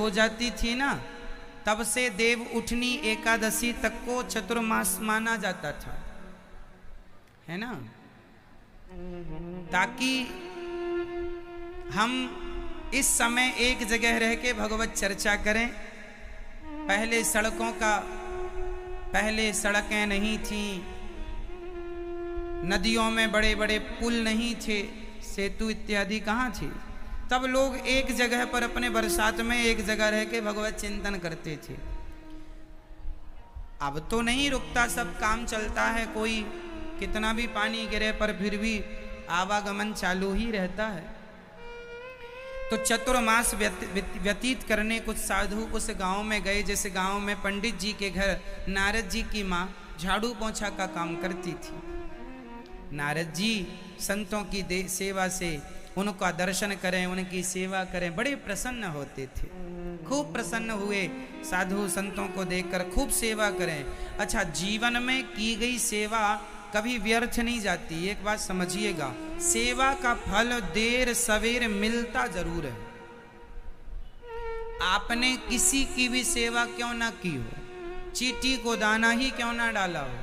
हो जाती थी ना, तब से देव उठनी एकादशी तक को चतुर्मास माना जाता था, है ना, ताकि हम इस समय एक जगह रह के भगवत चर्चा करें। पहले सड़कें नहीं थीं, नदियों में बड़े बड़े पुल नहीं थे, सेतु इत्यादि कहाँ थी। तब लोग एक जगह पर अपने बरसात में एक जगह रह के भगवत चिंतन करते थे। अब तो नहीं रुकता, सब काम चलता है, कोई कितना भी पानी गिरे पर फिर भी आवागमन चालू ही रहता है। तो चतुर्मास व्यतीत करने कुछ साधु उस गांव में गए, जैसे गांव में पंडित जी के घर नारद जी की माँ झाड़ू पोंछा का काम करती थी। नारद जी संतों की सेवा से उनका दर्शन करें, उनकी सेवा करें, बड़े प्रसन्न होते थे। खूब प्रसन्न हुए, साधु संतों को देखकर खूब सेवा करें। अच्छा, जीवन में की गई सेवा कभी व्यर्थ नहीं जाती। एक बात समझिएगा, सेवा का फल देर सवेर मिलता जरूर है। आपने किसी की भी सेवा क्यों ना की हो, चींटी को दाना ही क्यों ना डाला हो,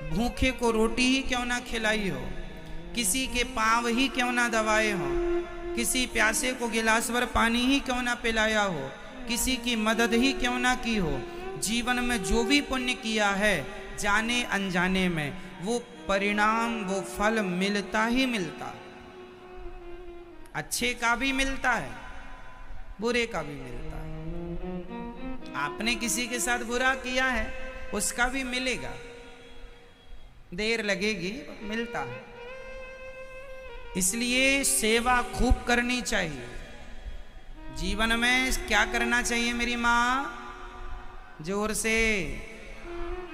भूखे को रोटी ही क्यों ना खिलाई हो, किसी के पांव ही क्यों ना दबाए हो, किसी प्यासे को गिलास भर पानी ही क्यों ना पिलाया हो, किसी की मदद ही क्यों ना की हो, जीवन में जो भी पुण्य किया है जाने अनजाने में, वो परिणाम, वो फल मिलता ही मिलता। अच्छे का भी मिलता है, बुरे का भी मिलता है। आपने किसी के साथ बुरा किया है, उसका भी मिलेगा, देर लगेगी, मिलता है। इसलिए सेवा खूब करनी चाहिए। जीवन में क्या करना चाहिए मेरी माँ? जोर से,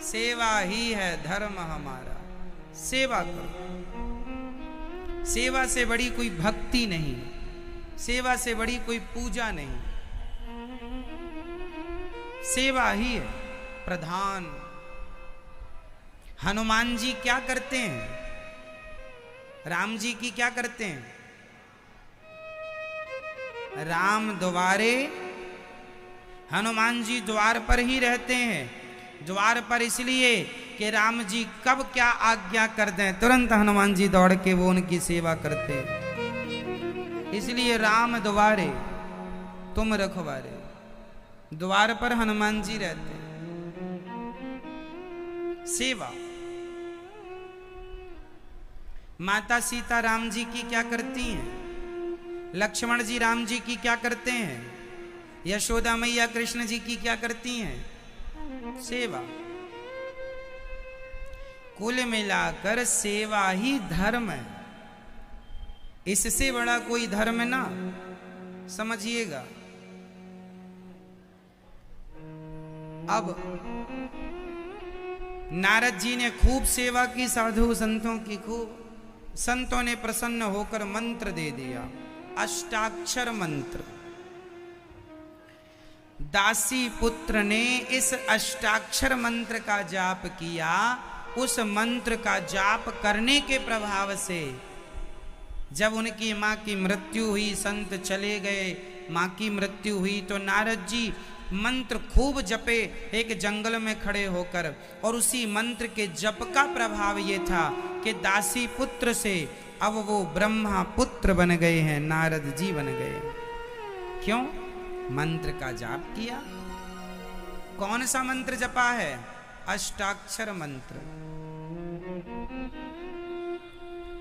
सेवा ही है धर्म हमारा। सेवा करो। सेवा से बड़ी कोई भक्ति नहीं, सेवा से बड़ी कोई पूजा नहीं, सेवा ही है प्रधान। हनुमान जी क्या करते हैं? राम जी की क्या करते हैं? राम द्वारे, हनुमान जी द्वार पर ही रहते हैं। द्वार पर इसलिए कि राम जी कब क्या आज्ञा कर दें, तुरंत हनुमान जी दौड़ के वो उनकी सेवा करते हैं। इसलिए राम द्वारे तुम रखवारे, द्वार पर हनुमान जी रहते हैं। सेवा। माता सीता राम जी की क्या करती हैं? लक्ष्मण जी राम जी की क्या करते हैं? यशोदा मैया कृष्ण जी की क्या करती हैं? सेवा। कुल मिलाकर सेवा ही धर्म है। इससे बड़ा कोई धर्म ना समझिएगा। अब नारद जी ने खूब सेवा की, साधु संतों की खूब। संतों ने प्रसन्न होकर मंत्र दे दिया, अष्टाक्षर मंत्र। दासी पुत्र ने इस अष्टाक्षर मंत्र का जाप किया। उस मंत्र का जाप करने के प्रभाव से जब उनकी मां की मृत्यु हुई, संत चले गए, मां की मृत्यु हुई, तो नारद जी मंत्र खूब जपे एक जंगल में खड़े होकर। और उसी मंत्र के जप का प्रभाव ये था कि दासी पुत्र से अब वो ब्रह्मा पुत्र बन गए हैं, नारद जी बन गए। क्यों? मंत्र का जाप किया। कौन सा मंत्र जपा है? अष्टाक्षर मंत्र,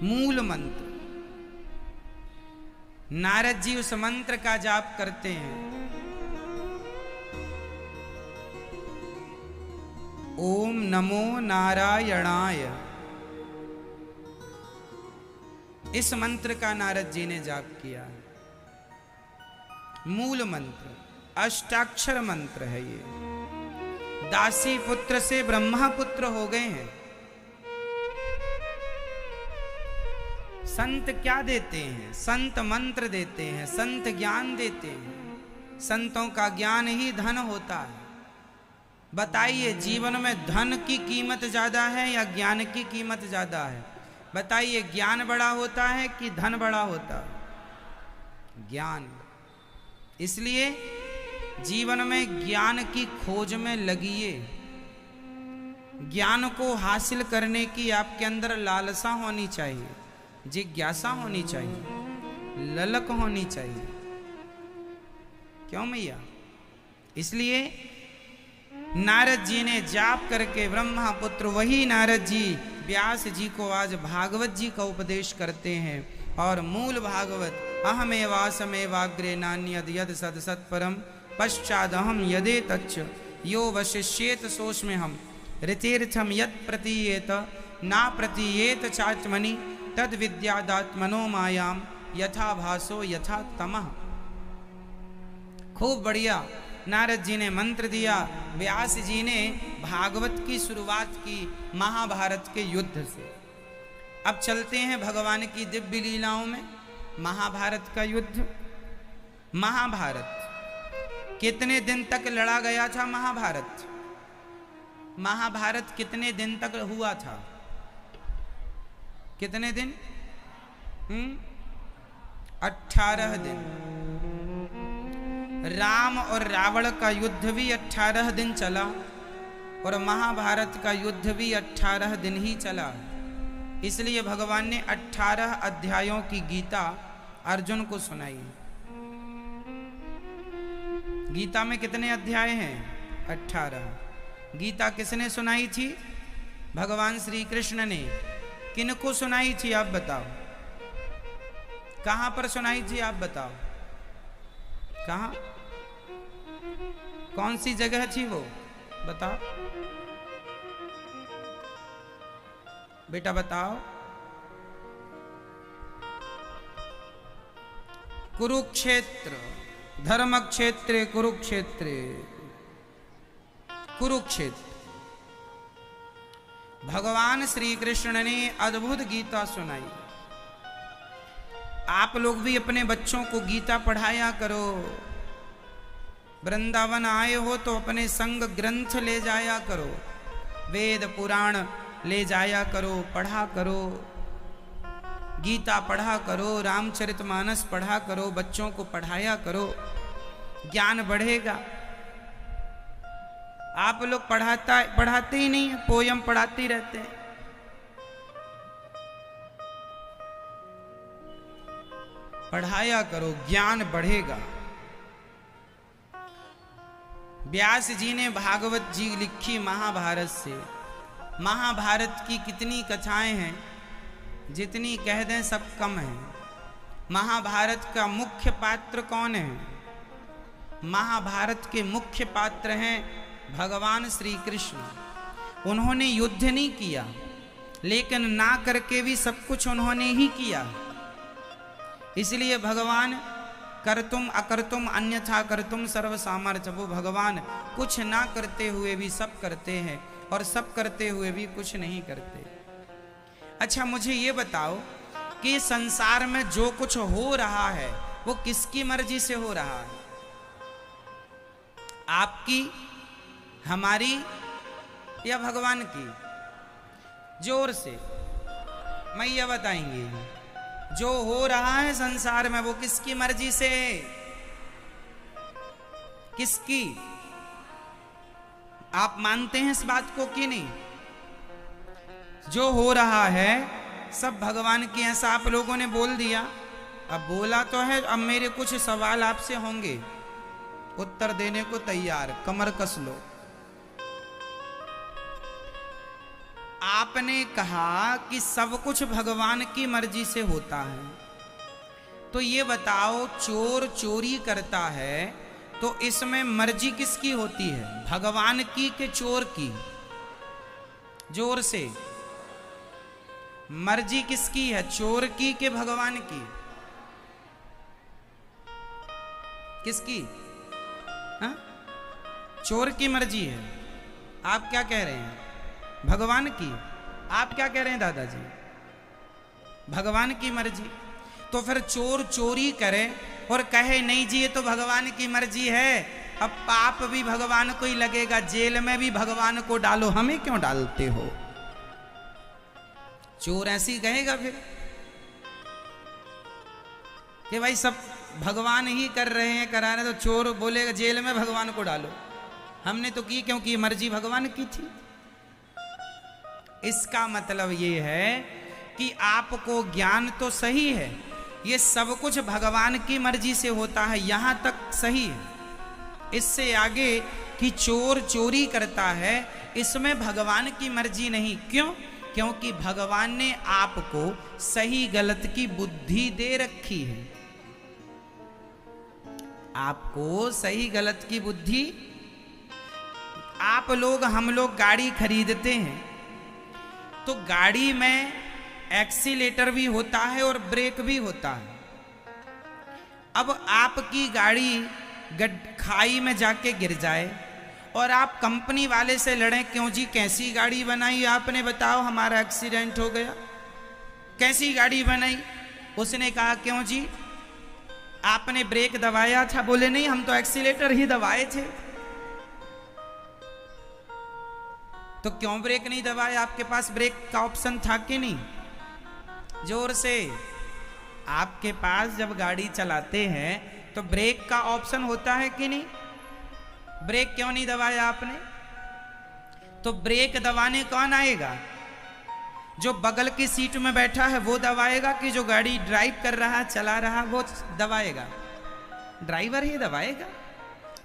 मूल मंत्र। नारद जी उस मंत्र का जाप करते हैं। ओम नमो नारायणाय, इस मंत्र का नारद जी ने जाप किया। मूल मंत्र, अष्टाक्षर मंत्र है ये। दासी पुत्र से ब्रह्मा पुत्र हो गए हैं। संत क्या देते हैं? संत मंत्र देते हैं, संत ज्ञान देते हैं। संतों का ज्ञान ही धन होता है। बताइए, जीवन में धन की कीमत ज्यादा है या ज्ञान की कीमत ज्यादा है? बताइए, ज्ञान बड़ा होता है कि धन बड़ा होता है? ज्ञान। इसलिए जीवन में ज्ञान की खोज में लगिए। ज्ञान को हासिल करने की आपके अंदर लालसा होनी चाहिए, जिज्ञासा होनी चाहिए, ललक होनी चाहिए। क्यों मैया? इसलिए नारद जी ने जाप करके ब्रह्मपुत्र वही नारद जी व्यास जी को आज भागवत जी का उपदेश करते हैं। और मूल भागवत अहमेवासमेवाग्रे नान्यद यद सद सत्परम पश्चादहम यदे तच्च यो वशिष्येत सोऽस्म्यहम् ऋतीर्थम यत् प्रतीयेत ना प्रतीयेत चात्मनि तद विद्यादात्मनो मायाम यथा भासो यथा तमः। खूब बढ़िया नारद जी ने मंत्र दिया। व्यास जी ने भागवत की शुरुआत की महाभारत के युद्ध से। अब चलते हैं भगवान की दिव्य लीलाओं में। महाभारत का युद्ध, महाभारत कितने दिन तक लड़ा गया था? महाभारत महाभारत कितने दिन तक हुआ था? कितने दिन? 18 दिन। राम और रावण का युद्ध भी 18 दिन चला और महाभारत का युद्ध भी 18 दिन ही चला। इसलिए भगवान ने 18 अध्यायों की गीता अर्जुन को सुनाई। गीता में कितने अध्याय हैं? 18। गीता किसने सुनाई थी? भगवान श्री कृष्ण ने। किनको सुनाई थी आप बताओ? कहां पर सुनाई थी आप बताओ? कहां? कौन सी जगह थी वो? बताओ बेटा, बताओ। कुरुक्षेत्र, धर्म क्षेत्र कुरुक्षेत्र, कुरुक्षेत्र। भगवान श्री कृष्ण ने अद्भुत गीता सुनाई। आप लोग भी अपने बच्चों को गीता पढ़ाया करो। वृंदावन आए हो तो अपने संग ग्रंथ ले जाया करो, वेद पुराण ले जाया करो, पढ़ा करो, गीता पढ़ा करो, रामचरितमानस पढ़ा करो, बच्चों को पढ़ाया करो, ज्ञान बढ़ेगा। आप लोग पढ़ाते ही नहीं, पोयम पढ़ाते रहते हैं। पढ़ाया करो, ज्ञान बढ़ेगा। व्यास जी ने भागवत जी लिखी महाभारत से। महाभारत की कितनी कथाएं हैं, जितनी कह दें सब कम है। महाभारत का मुख्य पात्र कौन है? महाभारत के मुख्य पात्र हैं भगवान श्री कृष्ण। उन्होंने युद्ध नहीं किया, लेकिन ना करके भी सब कुछ उन्होंने ही किया। इसलिए भगवान कर्तुम अकर्तुम अन्यथा कर्तुम सर्व सामर्थ्य, वो भगवान कुछ ना करते हुए भी सब करते हैं और सब करते हुए भी कुछ नहीं करते। अच्छा, मुझे ये बताओ कि संसार में जो कुछ हो रहा है वो किसकी मर्जी से हो रहा है? आपकी, हमारी या भगवान की? जोर से मैया बताएंगे। जो हो रहा है संसार में वो किसकी मर्जी से? किसकी? आप मानते हैं इस बात को कि नहीं? जो हो रहा है सब भगवान की। ऐसा आप लोगों ने बोल दिया। अब बोला तो है, अब मेरे कुछ सवाल आपसे होंगे, उत्तर देने को तैयार, कमर कस लो। आपने कहा कि सब कुछ भगवान की मर्जी से होता है, तो ये बताओ, चोर चोरी करता है तो इसमें मर्जी किसकी होती है? भगवान की कि चोर की? जोर से, मर्जी किसकी है? चोर की कि भगवान की? किसकी? हा? चोर की मर्जी है। आप क्या कह रहे हैं? भगवान की। आप क्या कह रहे हैं दादाजी? भगवान की मर्जी। तो फिर चोर चोरी करे और कहे नहीं जी ये तो भगवान की मर्जी है, अब पाप भी भगवान को ही लगेगा, जेल में भी भगवान को डालो, हमें क्यों डालते हो? चोर ऐसी कहेगा फिर कि भाई सब भगवान ही कर रहे हैं कराने, तो चोर बोलेगा जेल में भगवान को डालो। हमने तो की क्योंकि मर्जी भगवान की थी। इसका मतलब ये है कि आपको ज्ञान तो सही है, ये सब कुछ भगवान की मर्जी से होता है, यहां तक सही है। इससे आगे कि चोर चोरी करता है, इसमें भगवान की मर्जी नहीं। क्यों? क्योंकि भगवान ने आपको सही गलत की बुद्धि दे रखी है। आपको सही गलत की बुद्धि, आप लोग हम लोग गाड़ी खरीदते हैं तो गाड़ी में एक्सीलेटर भी होता है और ब्रेक भी होता है। अब आपकी गाड़ी खाई में जाके गिर जाए और आप कंपनी वाले से लड़ें, क्यों जी कैसी गाड़ी बनाई आपने, बताओ हमारा एक्सीडेंट हो गया, कैसी गाड़ी बनाई। उसने कहा क्यों जी आपने ब्रेक दबाया था, बोले नहीं हम तो एक्सीलेटर ही दबाए थे। तो क्यों ब्रेक नहीं दबाया, आपके पास ब्रेक का ऑप्शन था कि नहीं? जोर से, आपके पास जब गाड़ी चलाते हैं तो ब्रेक का ऑप्शन होता है कि नहीं? ब्रेक क्यों नहीं दबाया आपने? तो ब्रेक दबाने कौन आएगा? जो बगल की सीट में बैठा है वो दबाएगा कि जो गाड़ी ड्राइव कर रहा है, चला रहा है, वो दबाएगा? ड्राइवर ही दबाएगा।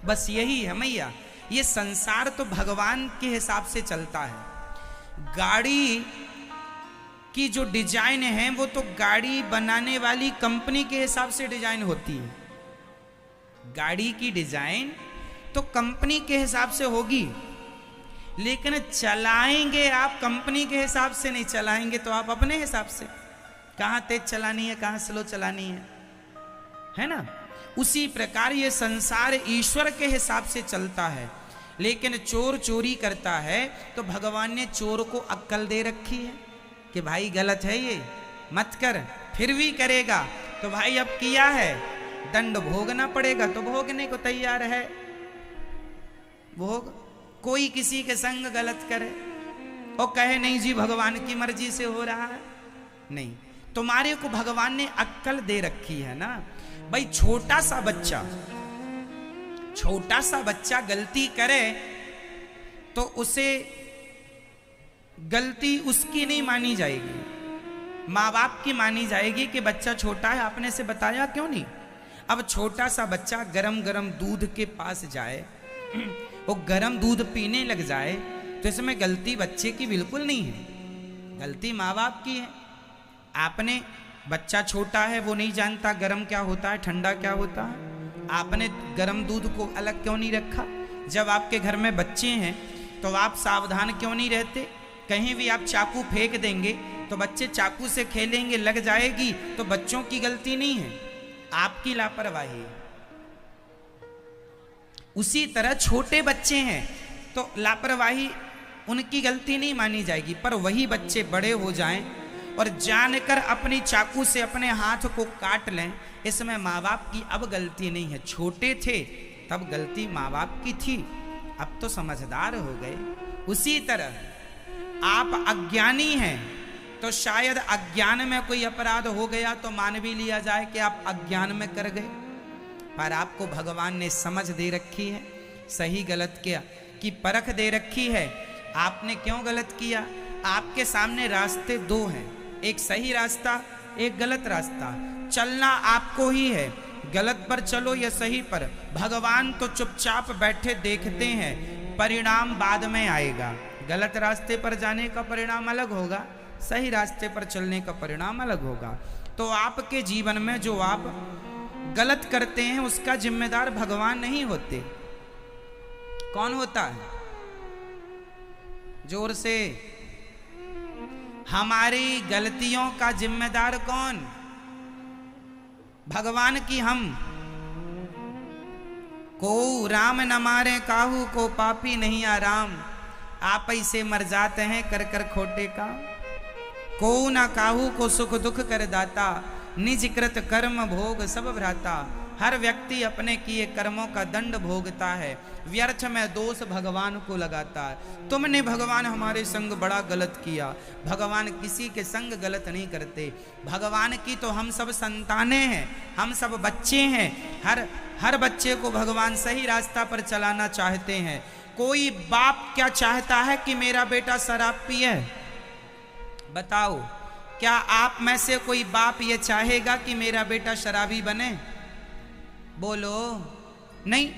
बस यही है मैया, ये संसार तो भगवान के हिसाब से चलता है। गाड़ी की जो डिजाइन है वो तो गाड़ी बनाने वाली कंपनी के हिसाब से डिजाइन होती है। गाड़ी की डिजाइन तो कंपनी के हिसाब से होगी, लेकिन चलाएंगे आप कंपनी के हिसाब से नहीं, चलाएंगे तो आप अपने हिसाब से, कहां तेज चलानी है कहां स्लो चलानी है ना। उसी प्रकार ये संसार ईश्वर के हिसाब से चलता है। लेकिन चोर चोरी करता है तो भगवान ने चोर को अक्ल दे रखी है कि भाई गलत है ये मत कर, फिर भी करेगा तो भाई अब किया है दंड भोगना पड़ेगा, तो भोगने को तैयार है, भोग। कोई किसी के संग गलत करे और कहे नहीं जी भगवान की मर्जी से हो रहा है, नहीं, तुम्हारे को भगवान ने अक्ल दे रखी है ना। भाई छोटा सा बच्चा गलती करे तो उसे गलती उसकी नहीं मानी जाएगी, माँ बाप की मानी जाएगी कि बच्चा छोटा है, आपने से बताया क्यों नहीं। अब छोटा सा बच्चा गरम गरम दूध के पास जाए, वो गरम दूध पीने लग जाए, तो इसमें गलती बच्चे की बिल्कुल नहीं है, गलती माँ बाप की है। आपने, बच्चा छोटा है वो नहीं जानता गरम क्या होता है ठंडा क्या होता है, आपने गरम दूध को अलग क्यों नहीं रखा? जब आपके घर में बच्चे हैं तो आप सावधान क्यों नहीं रहते? कहीं भी आप चाकू फेंक देंगे तो बच्चे चाकू से खेलेंगे, लग जाएगी, तो बच्चों की गलती नहीं है, आपकी लापरवाही है। उसी तरह छोटे बच्चे हैं तो लापरवाही उनकी गलती नहीं मानी जाएगी, पर वही बच्चे बड़े हो जाएं और जानकर अपनी चाकू से अपने हाथ को काट लें, इसमें माँ बाप की अब गलती नहीं है। छोटे थे तब गलती माँ बाप की थी, अब तो समझदार हो गए। उसी तरह आप अज्ञानी हैं तो शायद अज्ञान में कोई अपराध हो गया तो मान भी लिया जाए कि आप अज्ञान में कर गए, पर आपको भगवान ने समझ दे रखी है, सही गलत क्या की परख दे रखी है। आपने क्यों गलत किया? आपके सामने रास्ते दो हैं, एक सही रास्ता एक गलत रास्ता, चलना आपको ही है, गलत पर चलो या सही पर। भगवान तो चुपचाप बैठे देखते हैं, परिणाम बाद में आएगा। गलत रास्ते पर जाने का परिणाम अलग होगा, सही रास्ते पर चलने का परिणाम अलग होगा। तो आपके जीवन में जो आप गलत करते हैं उसका जिम्मेदार भगवान नहीं होते, कौन होता है? जोर से, हमारी गलतियों का जिम्मेदार कौन? भगवान की हम। को राम न मारे काहू को पापी नहीं आराम, आप ऐसे मर जाते हैं कर कर खोटे का। को ना काहू को सुख दुख कर दाता, निज कृत कर्म भोग सब भ्राता। हर व्यक्ति अपने किए कर्मों का दंड भोगता है, व्यर्थ में दोष भगवान को लगाता है। तुमने भगवान हमारे संग बड़ा गलत किया। भगवान किसी के संग गलत नहीं करते। भगवान की तो हम सब संतानें हैं, हम सब बच्चे हैं। हर बच्चे को भगवान सही रास्ता पर चलाना चाहते हैं। कोई बाप क्या चाहता है कि मेरा बेटा शराब पिए? बताओ, क्या आप में से कोई बाप ये चाहेगा कि मेरा बेटा शराबी बने? बोलो, नहीं।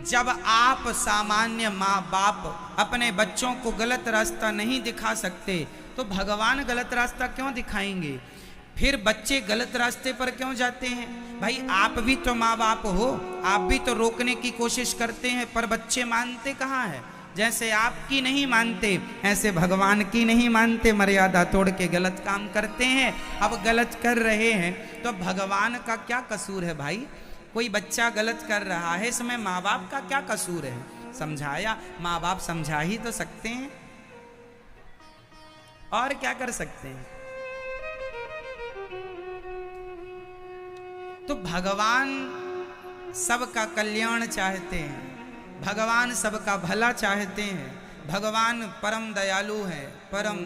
जब आप सामान्य माँ बाप अपने बच्चों को गलत रास्ता नहीं दिखा सकते तो भगवान गलत रास्ता क्यों दिखाएंगे? फिर बच्चे गलत रास्ते पर क्यों जाते हैं? भाई आप भी तो माँ बाप हो, आप भी तो रोकने की कोशिश करते हैं, पर बच्चे मानते कहाँ हैं? जैसे आपकी नहीं मानते ऐसे भगवान की नहीं मानते, मर्यादा तोड़ के गलत काम करते हैं। अब गलत कर रहे हैं तो भगवान का क्या कसूर है भाई? कोई बच्चा गलत कर रहा है, इसमें माँ बाप का क्या कसूर है? समझाया, माँ बाप समझा ही तो सकते हैं, और क्या कर सकते हैं? तो भगवान सबका कल्याण चाहते हैं, भगवान सबका भला चाहते हैं। भगवान परम दयालु हैं, परम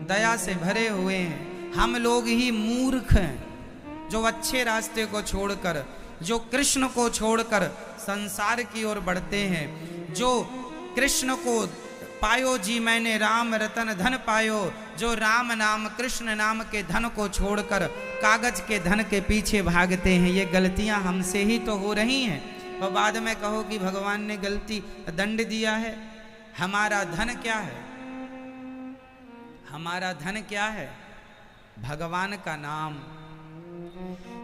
दया से भरे हुए हैं। हम लोग ही मूर्ख हैं जो अच्छे रास्ते को छोड़कर, जो कृष्ण को छोड़कर संसार की ओर बढ़ते हैं। जो कृष्ण को पायो जी मैंने राम रतन धन पायो, जो राम नाम कृष्ण नाम के धन को छोड़कर कागज के धन के पीछे भागते हैं। ये गलतियां हमसे ही तो हो रही हैं, और बाद में कहो कि भगवान ने गलती दंड दिया है। हमारा धन क्या है? हमारा धन क्या है? भगवान का नाम।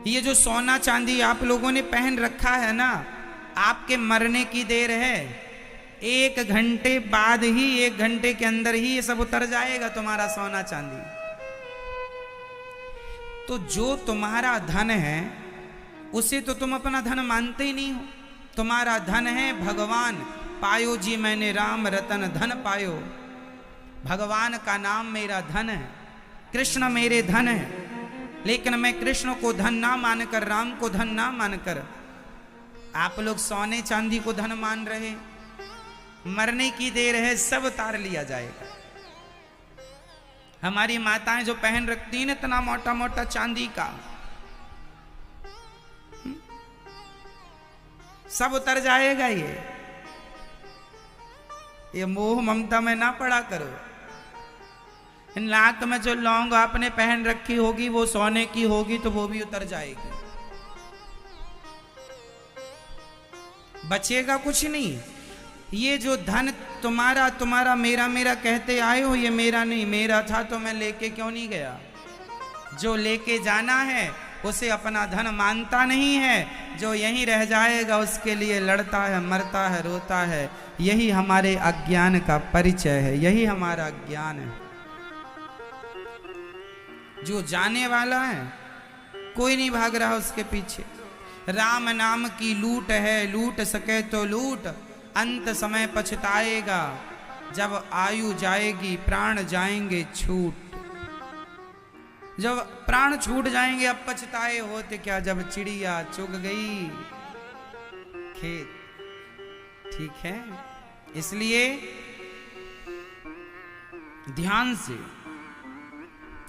ये जो सोना चांदी आप लोगों ने पहन रखा है ना, आपके मरने की देर है। 1 घंटे बाद ही, 1 घंटे के अंदर ही ये सब उतर जाएगा तुम्हारा सोना चांदी। तो जो तुम्हारा धन है उसे तो तुम अपना धन मानते ही नहीं हो। तुम्हारा धन है भगवान। पायो जी मैंने राम रतन धन पायो। भगवान का नाम मेरा धन है, कृष्ण मेरे धन है। लेकिन मैं कृष्ण को धन ना मानकर, राम को धन ना मानकर, आप लोग सोने चांदी को धन मान रहे। मरने की देर है, सब उतार लिया जाएगा। हमारी माताएं जो पहन रखती हैं इतना मोटा मोटा चांदी का, सब उतर जाएगा। ये मोह ममता में ना पड़ा करो। नाक में जो लौंग आपने पहन रखी होगी वो सोने की होगी तो वो भी उतर जाएगी, बचेगा कुछ नहीं। ये जो धन तुम्हारा तुम्हारा मेरा मेरा कहते आए हो, ये मेरा नहीं, मेरा था तो मैं लेके क्यों नहीं गया? जो लेके जाना है उसे अपना धन मानता नहीं है, जो यहीं रह जाएगा उसके लिए लड़ता है, मरता है, रोता है। यही हमारे अज्ञान का परिचय है, यही हमारा अज्ञान है। जो जाने वाला है कोई नहीं भाग रहा उसके पीछे। राम नाम की लूट है, लूट सके तो लूट, अंत समय पछताएगा। जब आयु जाएगी प्राण जाएंगे छूट। जब प्राण छूट जाएंगे अब पछताए होते क्या, जब चिड़िया चुग गई खेत। ठीक है, इसलिए ध्यान से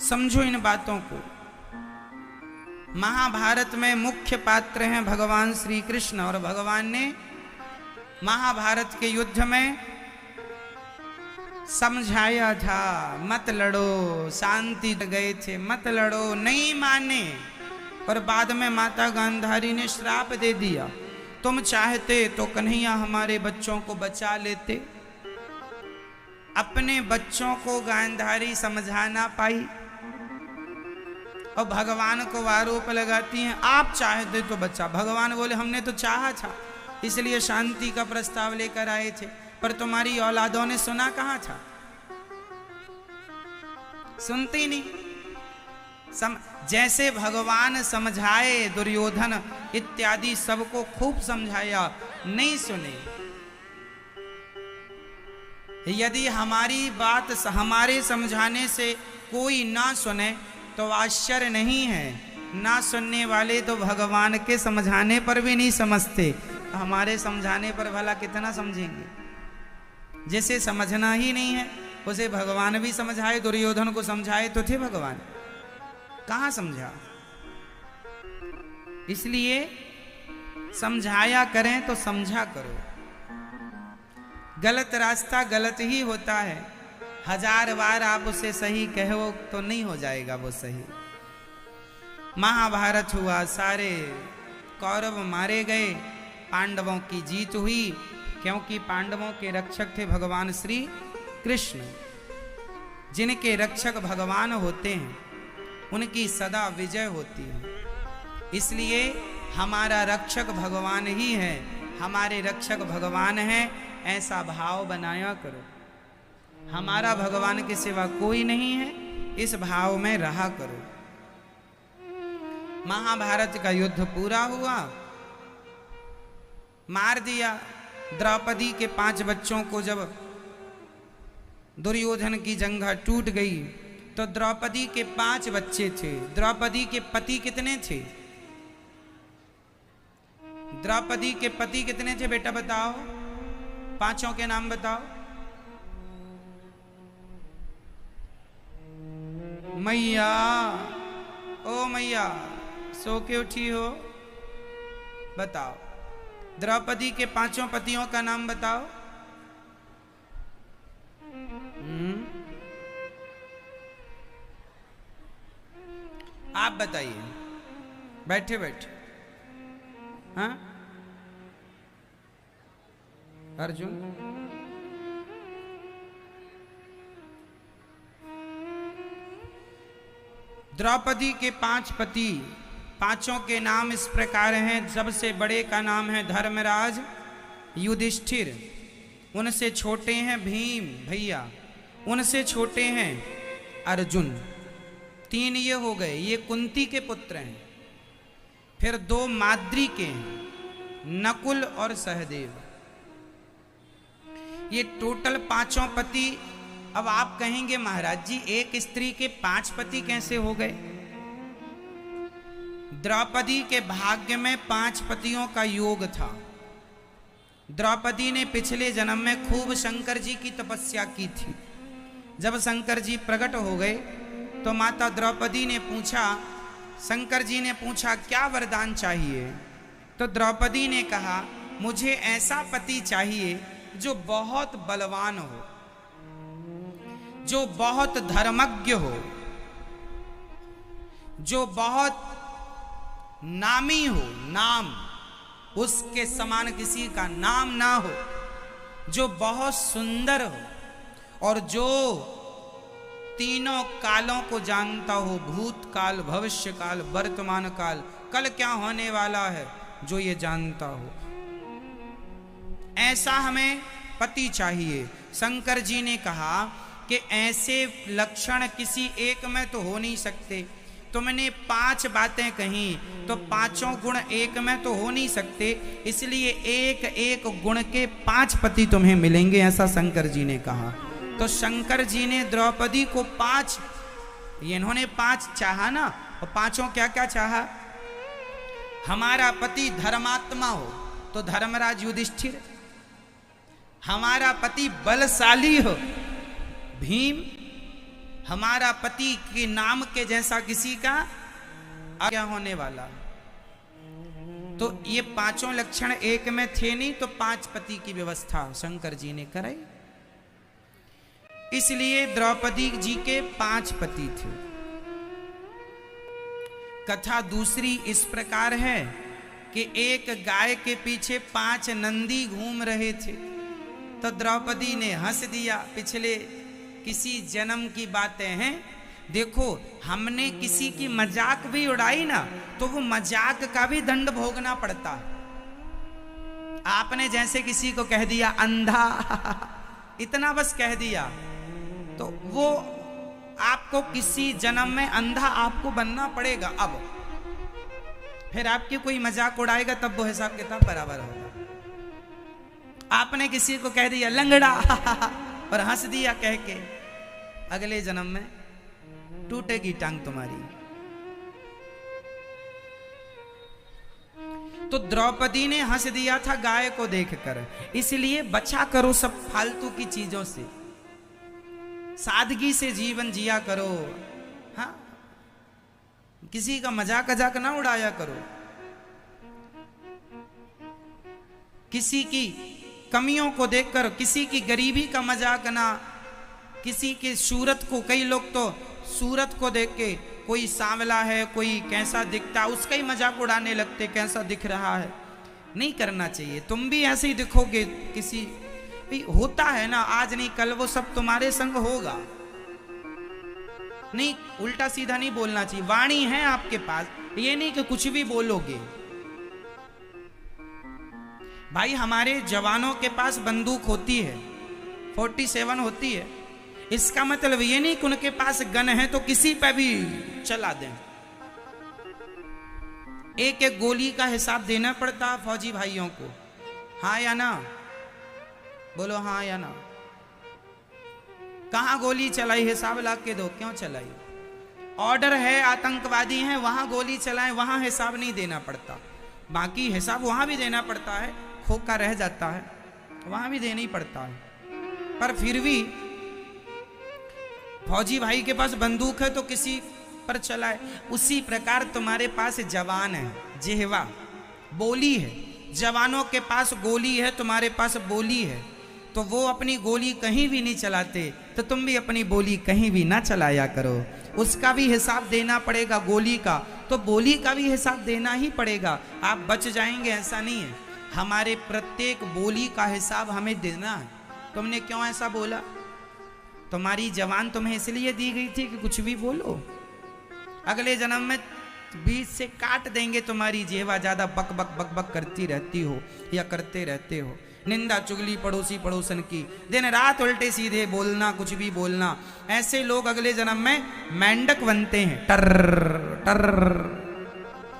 समझो इन बातों को। महाभारत में मुख्य पात्र हैं भगवान श्री कृष्ण, और भगवान ने महाभारत के युद्ध में समझाया था, मत लड़ो, शांति गए थे, मत लड़ो, नहीं माने। और बाद में माता गांधारी ने श्राप दे दिया, तुम चाहते तो कन्हैया हमारे बच्चों को बचा लेते। अपने बच्चों को गांधारी समझा ना पाई और भगवान को आरोप लगाती हैं, आप चाहते तो बचा। भगवान बोले हमने तो चाहा था, इसलिए शांति का प्रस्ताव लेकर आए थे, पर तुम्हारी औलादों ने सुना कहाँ था? सुनती नहीं। जैसे भगवान समझाए, दुर्योधन इत्यादि सबको खूब समझाया, नहीं सुने। यदि हमारी बात हमारे समझाने से कोई ना सुने तो आश्चर्य नहीं है ना सुनने वाले तो भगवान के समझाने पर भी नहीं समझते, हमारे समझाने पर भला कितना समझेंगे। जिसे समझना ही नहीं है उसे भगवान भी समझाए, दुर्योधन को समझाए तो थे भगवान, कहाँ समझा। इसलिए समझाया करें तो समझा करो। गलत रास्ता गलत ही होता है, 1000 बार आप उसे सही कहो तो नहीं हो जाएगा वो सही। महाभारत हुआ, सारे कौरव मारे गए, पांडवों की जीत हुई, क्योंकि पांडवों के रक्षक थे भगवान श्री कृष्ण। जिनके रक्षक भगवान होते हैं उनकी सदा विजय होती है। इसलिए हमारा रक्षक भगवान ही है, हमारे रक्षक भगवान हैं, ऐसा भाव बनाया करो। हमारा भगवान के सिवा कोई नहीं है, इस भाव में रहा करो। महाभारत का युद्ध पूरा हुआ, मार दिया द्रौपदी के 5 बच्चों को। जब दुर्योधन की जंघा टूट गई तो द्रौपदी के 5 बच्चे थे। द्रौपदी के पति कितने थे? द्रौपदी के पति कितने थे बेटा बताओ, 5 के नाम बताओ। मैया, ओ मैया, सो के उठी हो, बताओ द्रौपदी के 5 पतियों का नाम बताओ। आप बताइए, बैठे बैठे। हाँ, अर्जुन, द्रौपदी के 5 पति, 5 के नाम इस प्रकार हैं। सबसे बड़े का नाम है धर्मराज युधिष्ठिर, उनसे छोटे हैं भीम भैया, उनसे छोटे हैं अर्जुन। 3 ये हो गए, ये कुंती के पुत्र हैं। फिर 2 माद्री के हैं, नकुल और सहदेव। ये टोटल 5 पति। अब आप कहेंगे महाराज जी एक स्त्री के 5 पति कैसे हो गए? द्रौपदी के भाग्य में 5 पतियों का योग था। द्रौपदी ने पिछले जन्म में खूब शंकर जी की तपस्या की थी। जब शंकर जी प्रकट हो गए तो माता द्रौपदी ने पूछा, शंकर जी ने पूछा क्या वरदान चाहिए? तो द्रौपदी ने कहा मुझे ऐसा पति चाहिए जो बहुत बलवान हो, जो बहुत धर्मज्ञ हो, जो बहुत नामी हो, नाम उसके समान किसी का नाम ना हो, जो बहुत सुंदर हो और जो तीनों कालों को जानता हो, भूतकाल, भविष्य काल, वर्तमान काल, कल क्या होने वाला है, जो ये जानता हो। ऐसा हमें पति चाहिए। शंकर जी ने कहा कि ऐसे लक्षण किसी एक में तो हो नहीं सकते। तुमने 5 बातें कही तो 5 गुण एक में तो हो नहीं सकते, इसलिए एक एक गुण के 5 पति तुम्हें मिलेंगे, ऐसा शंकर जी ने कहा। तो शंकर जी ने द्रौपदी को 5, इन्होंने 5 चाहा ना, और 5 क्या क्या चाहा? हमारा पति धर्मात्मा हो तो धर्मराज युधिष्ठिर, हमारा पति बलशाली हो भीम, हमारा पति के नाम के जैसा किसी का आज्ञा होने वाला। तो ये 5 लक्षण एक में थे नहीं, तो 5 पति की व्यवस्था शंकर जी ने कराई। इसलिए द्रौपदी जी के 5 पति थे। कथा दूसरी इस प्रकार है कि एक गाय के पीछे 5 नंदी घूम रहे थे। तो द्रौपदी ने हंस दिया, पिछले किसी जन्म की बातें हैं। देखो हमने किसी की मजाक भी उड़ाई ना तो वो मजाक का भी दंड भोगना पड़ता। आपने जैसे किसी को कह दिया अंधा इतना बस कह दिया तो वो आपको किसी जन्म में अंधा आपको बनना पड़ेगा। अब फिर आपकी कोई मजाक उड़ाएगा तब वो हिसाब किताब बराबर होगा। आपने किसी को कह दिया लंगड़ा और हंस दिया कह के, अगले जन्म में टूटेगी टांग तुम्हारी। तो द्रौपदी ने हंस दिया था गाय को देखकर। इसलिए बचा करो सब फालतू की चीजों से, सादगी से जीवन जिया करो। हाँ, किसी का मजाक ना उड़ाया करो, किसी की कमियों को देखकर, किसी की गरीबी का मजाक ना, किसी की सूरत को, कई लोग तो सूरत को देख के, कोई सांवला है, कोई कैसा दिखता, उसका ही मजाक उड़ाने लगते, कैसा दिख रहा है। नहीं करना चाहिए। तुम भी ऐसे ही दिखोगे, किसी भी होता है ना, आज नहीं कल वो सब तुम्हारे संग होगा। नहीं, उल्टा सीधा नहीं बोलना चाहिए। वाणी है आपके पास, ये नहीं कि कुछ भी बोलोगे। भाई हमारे जवानों के पास बंदूक होती है, 47 होती है, इसका मतलब ये नहीं कि उनके पास गन है तो किसी पे भी चला दें। एक एक गोली का हिसाब देना पड़ता है फौजी भाइयों को। हाँ या ना? बोलो हाँ या ना। कहां गोली चलाई, हिसाब ला के दो, क्यों चलाई। ऑर्डर है, आतंकवादी हैं, वहां गोली चलाएं, वहां हिसाब नहीं देना पड़ता। बाकी हिसाब वहां भी देना पड़ता है, खोखा रह जाता है, वहां भी देना ही पड़ता है। पर फिर भी फौजी भाई के पास बंदूक है तो किसी पर चलाए। उसी प्रकार तुम्हारे पास जवान है, जिह्वा, बोली है। जवानों के पास गोली है, तुम्हारे पास बोली है, तो वो अपनी गोली कहीं भी नहीं चलाते, तो तुम भी अपनी बोली कहीं भी ना चलाया करो। उसका भी हिसाब देना पड़ेगा, गोली का, तो बोली का भी हिसाब देना ही पड़ेगा। आप बच जाएंगे ऐसा नहीं है, हमारे प्रत्येक बोली का हिसाब हमें देना है। तुमने क्यों ऐसा बोला? तुम्हारी जवान तुम्हें इसलिए दी गई थी कि कुछ भी बोलो। अगले जन्म में बीच से काट देंगे तुम्हारी जिह्वा, ज्यादा बक बक बक बक करती रहती हो या करते रहते हो। निंदा चुगली पड़ोसी पड़ोसन की, दिन रात उल्टे सीधे बोलना, कुछ भी बोलना। ऐसे लोग अगले जन्म में मेंढक बनते हैं।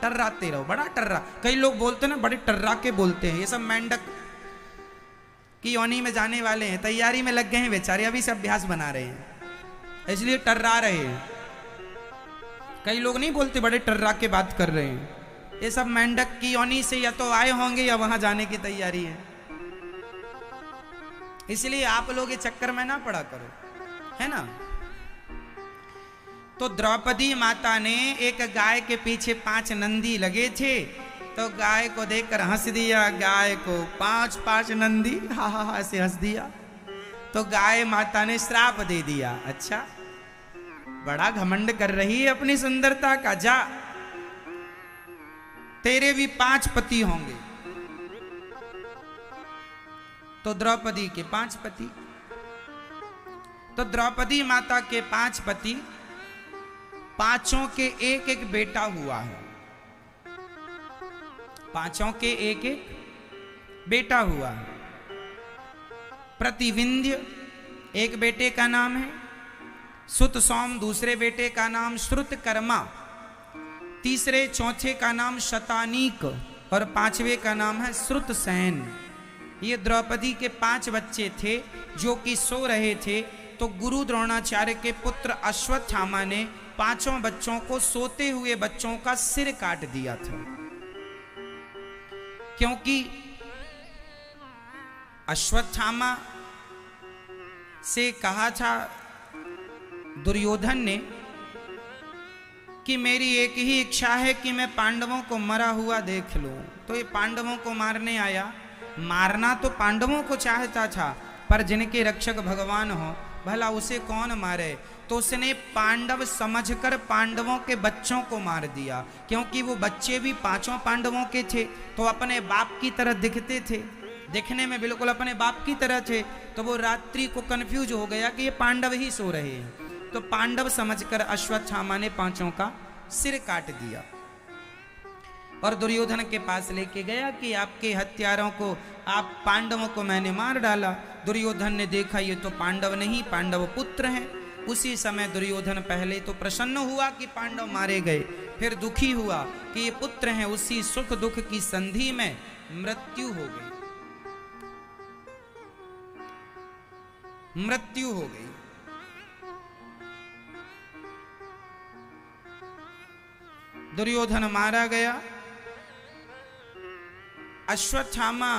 टर्राते रहो, बड़ा टर्रा। कई लोग बोलते ना, बड़े टर्रा के बोलते हैं। ये सब मेंढक की योनि में जाने वाले हैं, तैयारी में लग गए हैं बेचारे, अभी से अभ्यास बना रहे हैं, इसलिए टर्रा रहे हैं। कई लोग नहीं बोलते, बड़े टर्रा के बात कर रहे हैं। ये सब मेंढक की योनि से या तो आए होंगे या वहां जाने की तैयारी है। इसलिए आप लोग ये चक्कर में ना पड़ा करो, है ना। तो द्रौपदी माता ने, एक गाय के पीछे 5 नंदी लगे थे, तो गाय को देखकर हंस दिया। गाय को 5 नंदी, हा हा हा ऐसे हंस दिया। तो गाय माता ने श्राप दे दिया। अच्छा, बड़ा घमंड कर रही है अपनी सुंदरता का, जा तेरे भी 5 पति होंगे। तो द्रौपदी के 5 पति, तो द्रौपदी माता के 5 पति, 5 के एक एक बेटा हुआ है। 5 के एक एक बेटा हुआ है। प्रतिविंध्य एक बेटे का नाम है, सुत सोम दूसरे बेटे का नाम श्रुतकर्मा, तीसरे चौथे का नाम शतानीक और 5वें का नाम है श्रुतसेन। ये द्रौपदी के 5 बच्चे थे जो कि सो रहे थे। तो गुरु द्रोणाचार्य के पुत्र अश्वत्थामा ने 5 बच्चों को, सोते हुए बच्चों का सिर काट दिया था। क्योंकि अश्वत्थामा से कहा था दुर्योधन ने कि मेरी एक ही इच्छा है कि मैं पांडवों को मरा हुआ देख लूं। तो ये पांडवों को मारने आया। मारना तो पांडवों को चाहता था, पर जिनके रक्षक भगवान हो, भला उसे कौन मारे। तो उसने पांडव समझकर पांडवों के बच्चों को मार दिया। क्योंकि वो बच्चे भी 5 पांडवों के थे, तो अपने बाप की तरह दिखते थे, दिखने में बिल्कुल अपने बाप की तरह थे। तो वो रात्रि को कंफ्यूज हो गया कि ये पांडव ही सो रहे हैं। तो पांडव समझकर अश्वत्थामा ने 5 का सिर काट दिया और दुर्योधन के पास लेके गया कि आपके हत्यारों को, आप पांडवों को मैंने मार डाला। दुर्योधन ने देखा ये तो पांडव नहीं, पांडव पुत्र हैं। उसी समय दुर्योधन पहले तो प्रसन्न हुआ कि पांडव मारे गए, फिर दुखी हुआ कि ये पुत्र हैं। उसी सुख दुख की संधि में मृत्यु हो गई, मृत्यु हो गई। दुर्योधन मारा गया। अश्वत्थामा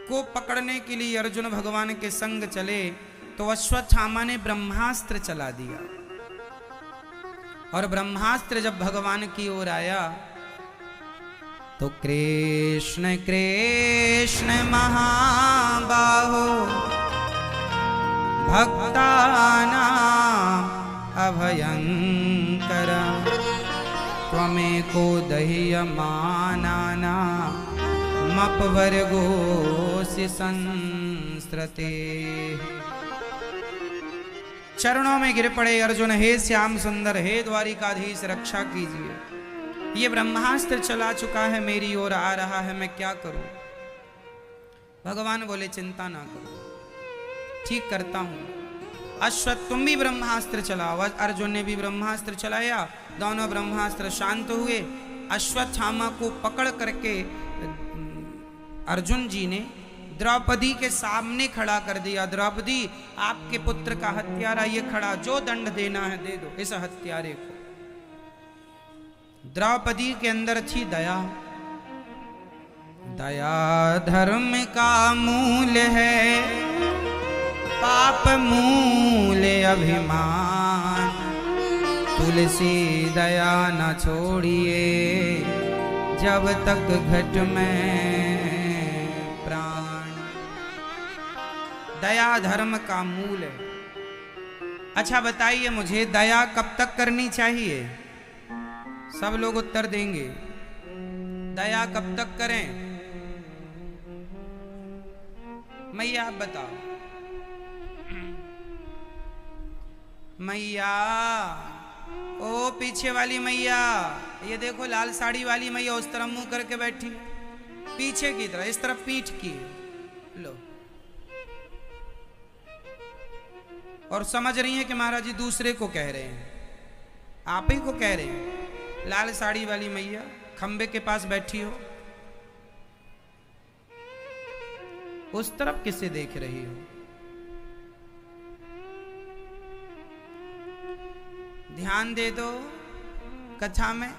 को पकड़ने के लिए अर्जुन भगवान के संग चले तो अश्वत्थामा ने ब्रह्मास्त्र चला दिया, और ब्रह्मास्त्र जब भगवान की ओर आया तो कृष्ण कृष्ण महाबाहो भक्तानां अभयंकर त्वमेको दह्यमानानां मपवर्गोऽसि संस्रते। चरणों में गिर पड़े अर्जुन, हे श्याम सुंदर, हे द्वारिकाधीश रक्षा कीजिए, ये ब्रह्मास्त्र चला चुका है, मेरी ओर आ रहा है, मैं क्या करूं। भगवान बोले चिंता ना करो, ठीक करता हूं। अश्वत्थ तुम भी ब्रह्मास्त्र चलाओ। अर्जुन ने भी ब्रह्मास्त्र चलाया, दोनों ब्रह्मास्त्र शांत हुए। अश्वत्थामा को पकड़ करके अर्जुन जी ने द्रौपदी के सामने खड़ा कर दिया। द्रौपदी, आपके पुत्र का हत्यारा ये खड़ा, जो दंड देना है दे दो इस हत्यारे को। द्रौपदी के अंदर थी दया। दया धर्म का मूल है, पाप मूल अभिमान, तुलसी दया न छोड़िए जब तक घट में प्राण। दया धर्म का मूल है। अच्छा बताइए मुझे, दया कब तक करनी चाहिए? सब लोग उत्तर देंगे। दया कब तक करें? मैया आप बताओ। मैया, ओ पीछे वाली मैया, ये देखो लाल साड़ी वाली मैया उस तरफ मुंह करके बैठी, पीछे की तरफ, इस तरफ पीठ की। लो, और समझ रही हैं कि महाराज जी दूसरे को कह रहे हैं, आप ही को कह रहे हैं। लाल साड़ी वाली मैया खंबे के पास बैठी हो, उस तरफ किसे देख रही हो? ध्यान दे दो कथा में।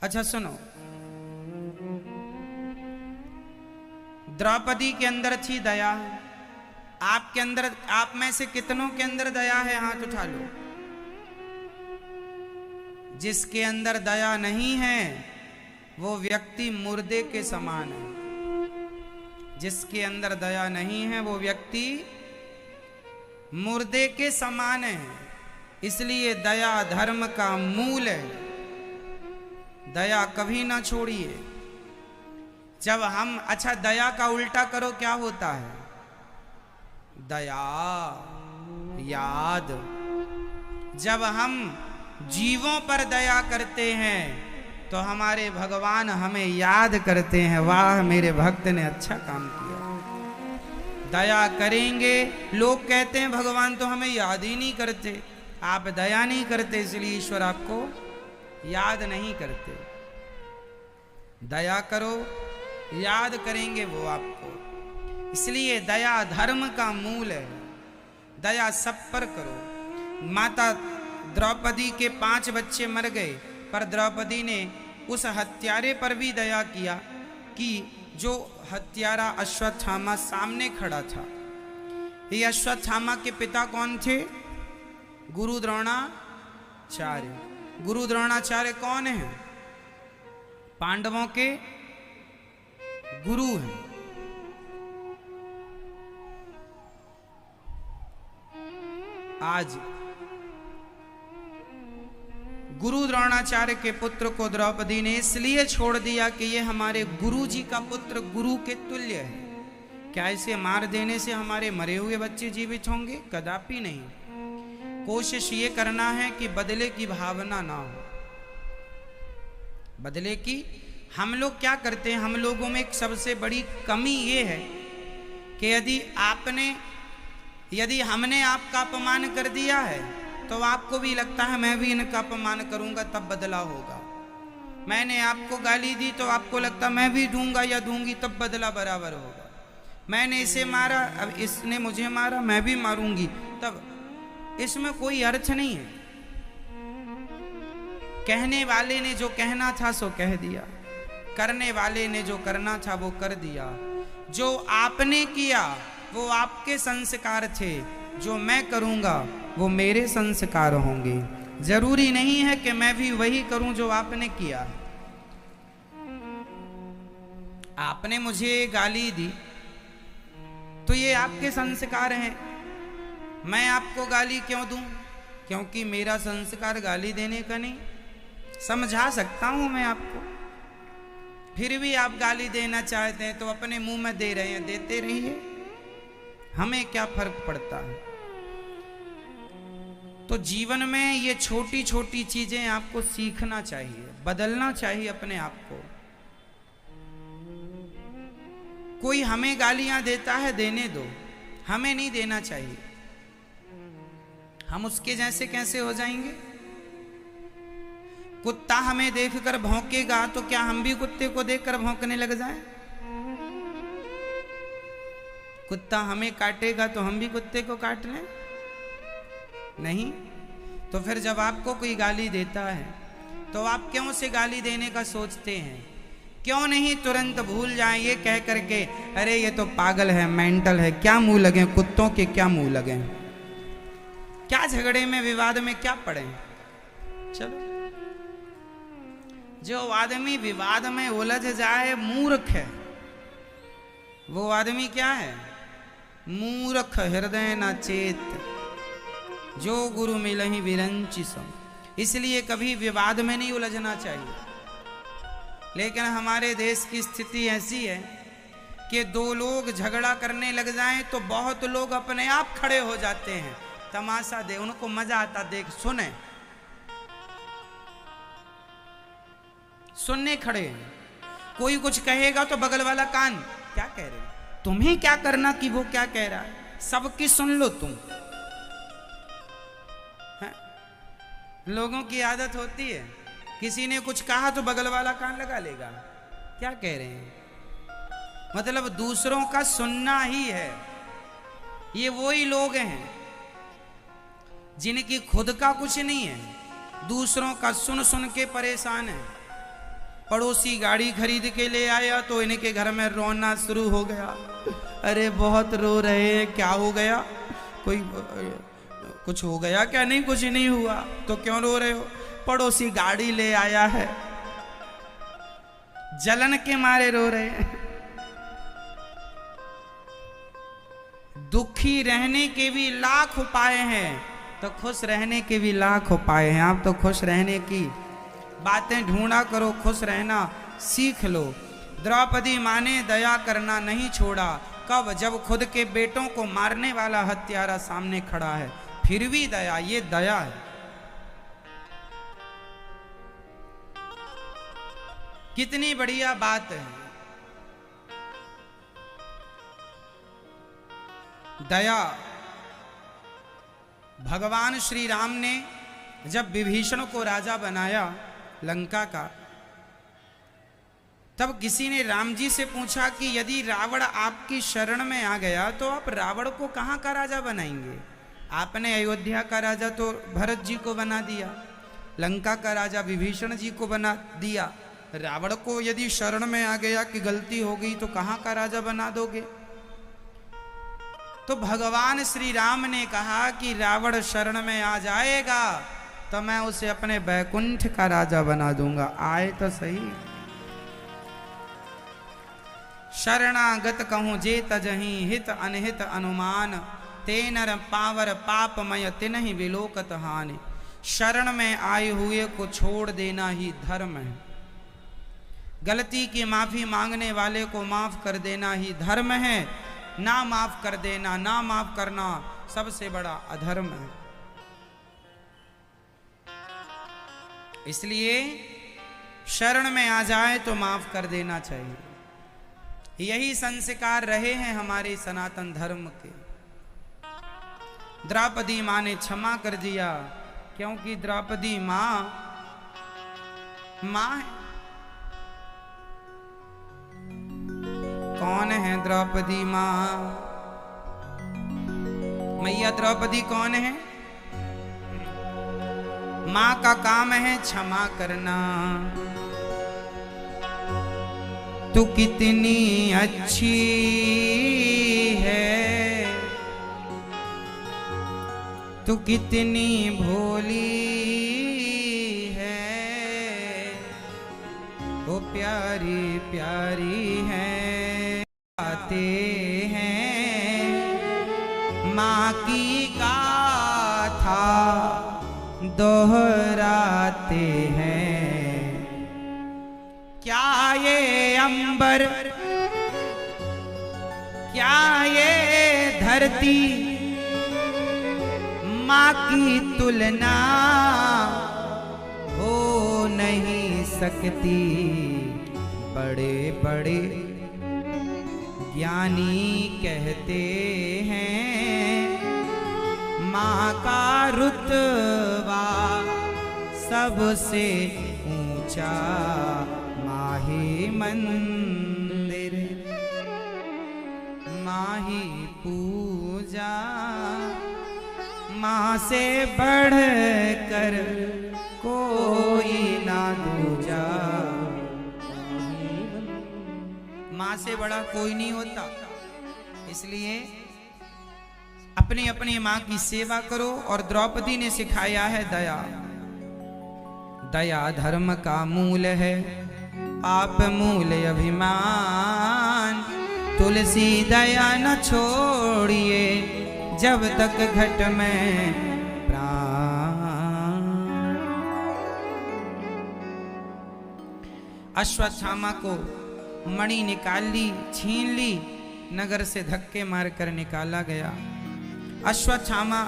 अच्छा सुनो, द्रौपदी के अंदर थी दया। आपके अंदर, आप में से कितनों के अंदर दया है? हाथ उठा लो। जिसके अंदर दया नहीं है वो व्यक्ति मुर्दे के समान है। जिसके अंदर दया नहीं है वो व्यक्ति मुर्दे के समान है। इसलिए दया धर्म का मूल है। दया कभी ना छोड़िए। जब हम, अच्छा दया का उल्टा करो, क्या होता है? दया याद। जब हम जीवों पर दया करते हैं तो हमारे भगवान हमें याद करते हैं, वाह मेरे भक्त ने अच्छा काम किया। दया करेंगे, लोग कहते हैं भगवान तो हमें याद ही नहीं करते। आप दया नहीं करते इसलिए ईश्वर आपको याद नहीं करते। दया करो, याद करेंगे वो आपको। इसलिए दया धर्म का मूल है। दया सब पर करो। माता द्रौपदी के 5 बच्चे मर गए, पर द्रौपदी ने उस हत्यारे पर भी दया किया कि जो हत्यारा अश्वत्थामा सामने खड़ा था। ये अश्वत्थामा के पिता कौन थे? गुरु द्रोणाचार्य। गुरु द्रोणाचार्य कौन है? पांडवों के गुरु हैं। आज गुरु द्रोणाचार्य के पुत्र को द्रौपदी ने इसलिए छोड़ दिया कि ये हमारे गुरु जी का पुत्र गुरु के तुल्य है। क्या इसे मार देने से हमारे मरे हुए बच्चे जीवित होंगे? कदापि नहीं। कोशिश ये करना है कि बदले की भावना ना हो। बदले की, हम लोग क्या करते हैं, हम लोगों में एक सबसे बड़ी कमी ये है कि यदि हमने आपका अपमान कर दिया है तो आपको भी लगता है मैं भी इनका अपमान करूंगा तब बदला होगा। मैंने आपको गाली दी तो आपको लगता मैं भी दूंगा या दूंगी तब बदला बराबर होगा। मैंने इसे मारा, अब इसने मुझे मारा, मैं भी मारूंगी तब। इसमें कोई अर्थ नहीं है। कहने वाले ने जो कहना था सो कह दिया। करने वाले ने जो करना था वो कर दिया। जो आपने किया वो आपके संस्कार थे, जो मैं करूँगा वो मेरे संस्कार होंगे। जरूरी नहीं है कि मैं भी वही करूं जो आपने किया। आपने मुझे गाली दी तो ये आपके संस्कार हैं। मैं आपको गाली क्यों दूं? क्योंकि मेरा संस्कार गाली देने का नहीं। समझा सकता हूं मैं आपको, फिर भी आप गाली देना चाहते हैं तो अपने मुंह में दे रहे हैं, देते रहिए, हमें क्या फर्क पड़ता है। तो जीवन में ये छोटी छोटी चीजें आपको सीखना चाहिए, बदलना चाहिए अपने आप को। कोई हमें गालियां देता है, देने दो, हमें नहीं देना चाहिए। हम उसके जैसे कैसे हो जाएंगे? कुत्ता हमें देखकर भौंकेगा तो क्या हम भी कुत्ते को देखकर भौंकने लग जाएं? कुत्ता हमें काटेगा तो हम भी कुत्ते को काट लें? नहीं। तो फिर जब आपको कोई गाली देता है तो आप क्यों उसे गाली देने का सोचते हैं? क्यों नहीं तुरंत भूल जाएं ये कह करके, अरे ये तो पागल है, मेंटल है, क्या मुंह लगे, कुत्तों के क्या मुंह लगे, क्या झगड़े में विवाद में क्या पड़े। चलो, जो आदमी विवाद में उलझ जाए मूर्ख है। वो आदमी क्या है? मूर्ख हृदय न चेत, जो गुरु मिलहि विरंचि सम। इसलिए कभी विवाद में नहीं उलझना चाहिए। लेकिन हमारे देश की स्थिति ऐसी है कि दो लोग झगड़ा करने लग जाएं तो बहुत लोग अपने आप खड़े हो जाते हैं, तमाशा दे, उनको मजा आता देख, सुनने खड़े हैं। कोई कुछ कहेगा तो बगल वाला कान, क्या कह रहे, तुम्हें क्या करना कि वो क्या कह रहा है, सबकी सुन लो तुम। लोगों की आदत होती है, किसी ने कुछ कहा तो बगल वाला कान लगा लेगा, क्या कह रहे हैं, मतलब दूसरों का सुनना ही है। ये वही लोग हैं जिनकी खुद का कुछ नहीं है, दूसरों का सुन सुन के परेशान है। पड़ोसी गाड़ी खरीद के ले आया तो इनके घर में रोना शुरू हो गया, अरे बहुत रो रहे हैं, क्या हो गया, कोई कुछ हो गया क्या? नहीं, कुछ नहीं हुआ। तो क्यों रो रहे हो? पड़ोसी गाड़ी ले आया है, जलन के मारे रो रहे हैं। दुखी रहने के भी लाख उपाय हैं, तो खुश रहने के भी लाख उपाय हैं। आप तो खुश रहने की बातें ढूंढा करो, खुश रहना सीख लो। द्रौपदी माँ ने दया करना नहीं छोड़ा। कब? जब खुद के बेटों को मारने वाला हत्यारा सामने खड़ा है, फिर भी दया, ये दया है। कितनी बढ़िया बात है दया। भगवान श्री राम ने जब विभीषण को राजा बनाया लंका का, तब किसी ने राम जी से पूछा कि यदि रावण आपकी शरण में आ गया तो आप रावण को कहाँ का राजा बनाएंगे? आपने अयोध्या का राजा तो भरत जी को बना दिया, लंका का राजा विभीषण जी को बना दिया, रावण को यदि शरण में आ गया कि गलती हो गई तो कहाँ का राजा बना दोगे? तो भगवान श्री राम ने कहा कि रावण शरण में आ जाएगा तो मैं उसे अपने बैकुंठ का राजा बना दूंगा। आए तो सही। शरणागत कहूं जे तजहि हित अनहित अनुमान, तेनर पावर पापमय तिनहि विलोकत हानि। शरण में आए हुए को छोड़ देना ही धर्म है। गलती की माफी मांगने वाले को माफ कर देना ही धर्म है। ना माफ कर देना, ना माफ करना सबसे बड़ा अधर्म है। इसलिए शरण में आ जाए तो माफ कर देना चाहिए। यही संस्कार रहे हैं हमारे सनातन धर्म के। द्रौपदी माँ ने क्षमा कर दिया, क्योंकि द्रौपदी माँ है। कौन है द्रौपदी माँ? मैया द्रौपदी कौन है? माँ का काम है क्षमा करना। तू कितनी अच्छी है, तू कितनी भोली है, वो प्यारी प्यारी है। आते हैं माँ की गाथा दोहराते हैं, क्या ये अंबर क्या ये धरती माँ की तुलना हो नहीं सकती। बड़े बड़े ज्ञानी कहते हैं माँ का रुतबा सबसे ऊंचा माही मंदिर, माही पूजा माँ से बढ़कर कोई ना दूजा। माँ से बड़ा कोई नहीं होता, इसलिए अपनी अपनी माँ की सेवा करो। और द्रौपदी ने सिखाया है दया। दया धर्म का मूल है, आप मूल अभिमान। तुलसी दया न छोड़िए जब तक घट में प्राण। अश्वत्थामा को मणि निकाल ली, छीन ली, नगर से धक्के मारकर निकाला गया। अश्वत्थामा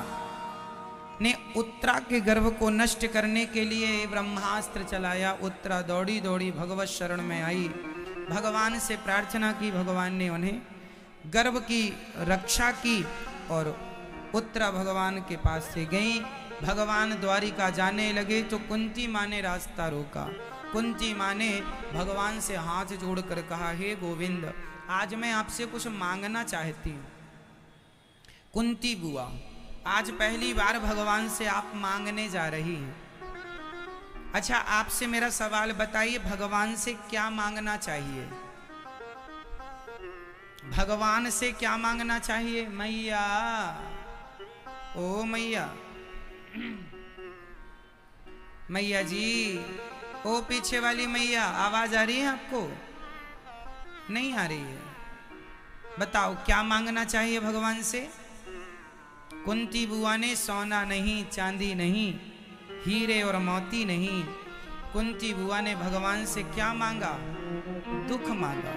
ने उत्तरा के गर्भ को नष्ट करने के लिए ब्रह्मास्त्र चलाया। उत्तरा दौड़ी दौड़ी भगवत शरण में आई, भगवान से प्रार्थना की। भगवान ने उन्हें गर्भ की रक्षा की और उत्तरा भगवान के पास से गई। भगवान द्वारिका जाने लगे तो कुंती माँ ने रास्ता रोका। कुंती माँ ने भगवान से हाथ जोड़कर कहा, हे गोविंद, आज मैं आपसे कुछ मांगना चाहती हूँ। कुंती बुआ, आज पहली बार भगवान से आप मांगने जा रही हैं। अच्छा, आपसे मेरा सवाल बताइए, भगवान से क्या मांगना चाहिए? भगवान से क्या मांगना चाहिए? मैया, ओ मैया, मैया जी, ओ पीछे वाली मैया, आवाज आ रही है आपको? नहीं आ रही है? बताओ क्या मांगना चाहिए भगवान से? कुंती बुआ ने सोना नहीं, चांदी नहीं, हीरे और मोती नहीं, कुंती बुआ ने भगवान से क्या मांगा? दुख मांगा।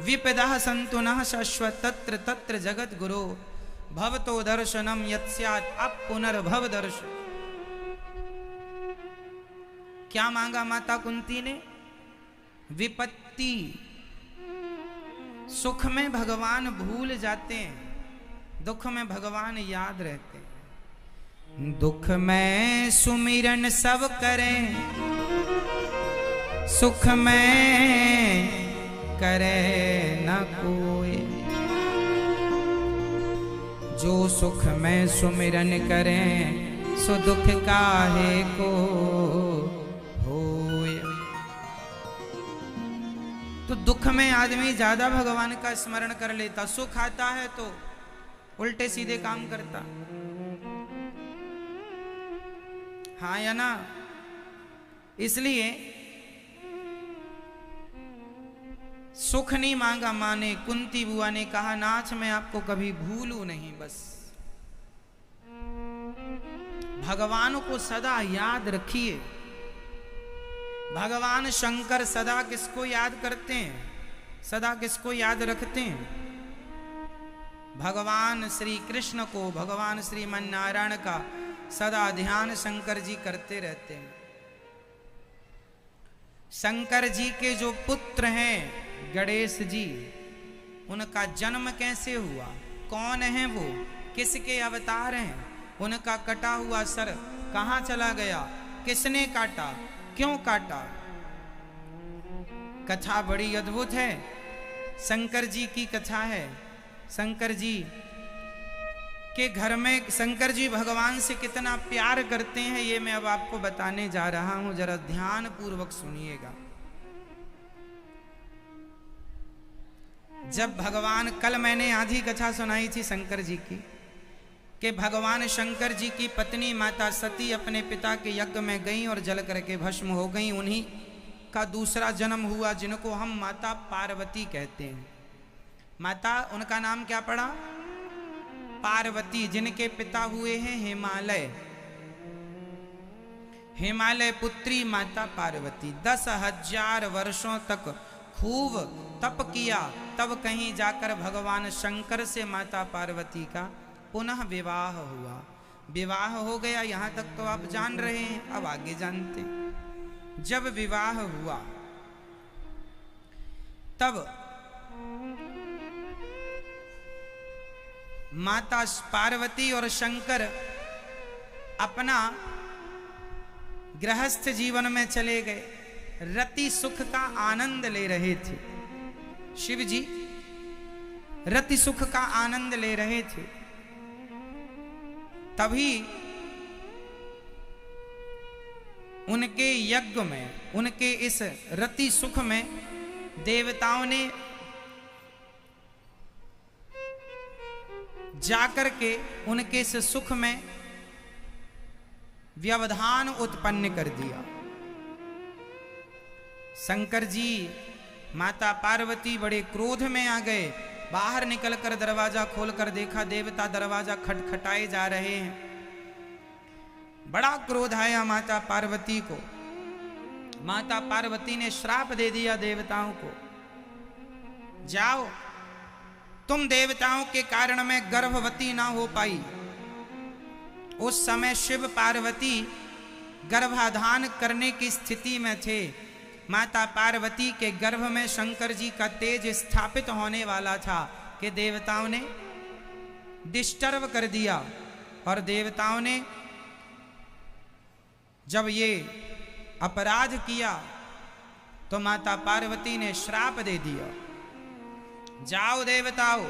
विपदा संतुनः शाश्वत तत्र तत्र जगत गुरु भवतो दर्शनम यत्स्यात् अब पुनर्भव दर्शन। क्या मांगा माता कुंती ने? विपत्ति। सुख में भगवान भूल जाते हैं, दुख में भगवान याद रहते हैं। दुख में सुमिरन सब करें, सुख में करे न कोई। जो सुख में सुमिरन करें सो दुख काहे को होए। तो दुख में आदमी ज्यादा भगवान का स्मरण कर लेता, सुख आता है तो उल्टे सीधे काम करता। हाँ या ना? इसलिए सुख नहीं मांगा मां ने। कुंती बुआ ने कहा, नाथ मैं आपको कभी भूलूं नहीं, बस भगवान को सदा याद रखिए। भगवान शंकर सदा किसको याद करते हैं? सदा किसको याद रखते हैं? भगवान श्री कृष्ण को, भगवान श्रीमन नारायण का सदा ध्यान शंकर जी करते रहते हैं। शंकर जी के जो पुत्र हैं गणेश जी, उनका जन्म कैसे हुआ? कौन है वो? किसके अवतार हैं? उनका कटा हुआ सर कहां चला गया? किसने काटा? क्यों काटा? कथा बड़ी अद्भुत है। शंकर जी की कथा है। शंकर जी के घर में शंकर जी भगवान से कितना प्यार करते हैं, ये मैं अब आपको बताने जा रहा हूं, जरा ध्यान पूर्वक सुनिएगा। जब भगवान, कल मैंने आधी कथा सुनाई थी शंकर जी की, कि भगवान शंकर जी की पत्नी माता सती अपने पिता के यज्ञ में गईं और जल करके भस्म हो गईं। उन्हीं का दूसरा जन्म हुआ जिनको हम माता पार्वती कहते हैं। माता, उनका नाम क्या पड़ा? पार्वती, जिनके पिता हुए हैं हिमालय। हिमालय पुत्री माता पार्वती 10,000 वर्षों तक खूब तप किया, तब कहीं जाकर भगवान शंकर से माता पार्वती का पुनः विवाह हुआ। विवाह हो गया, यहां तक तो आप जान रहे हैं, अब आगे जानते हैं। जब विवाह हुआ तब माता पार्वती और शंकर अपना गृहस्थ जीवन में चले गए, रति सुख का आनंद ले रहे थे। शिव जी रति सुख का आनंद ले रहे थे। तभी उनके यज्ञ में, उनके इस रति सुख में देवताओं ने जाकर के उनके इस सुख में व्यवधान उत्पन्न कर दिया। शंकर जी, माता पार्वती बड़े क्रोध में आ गए। बाहर निकलकर दरवाजा खोलकर देखा, देवता दरवाजा खटखटाए जा रहे हैं। बड़ा क्रोध आया माता पार्वती को। माता पार्वती ने श्राप दे दिया देवताओं को, जाओ, तुम देवताओं के कारण मैं गर्भवती ना हो पाई। उस समय शिव पार्वती गर्भाधान करने की स्थिति में थे। माता पार्वती के गर्भ में शंकर जी का तेज स्थापित होने वाला था कि देवताओं ने डिस्टर्ब कर दिया। और देवताओं ने जब ये अपराध किया तो माता पार्वती ने श्राप दे दिया, जाओ देवताओं,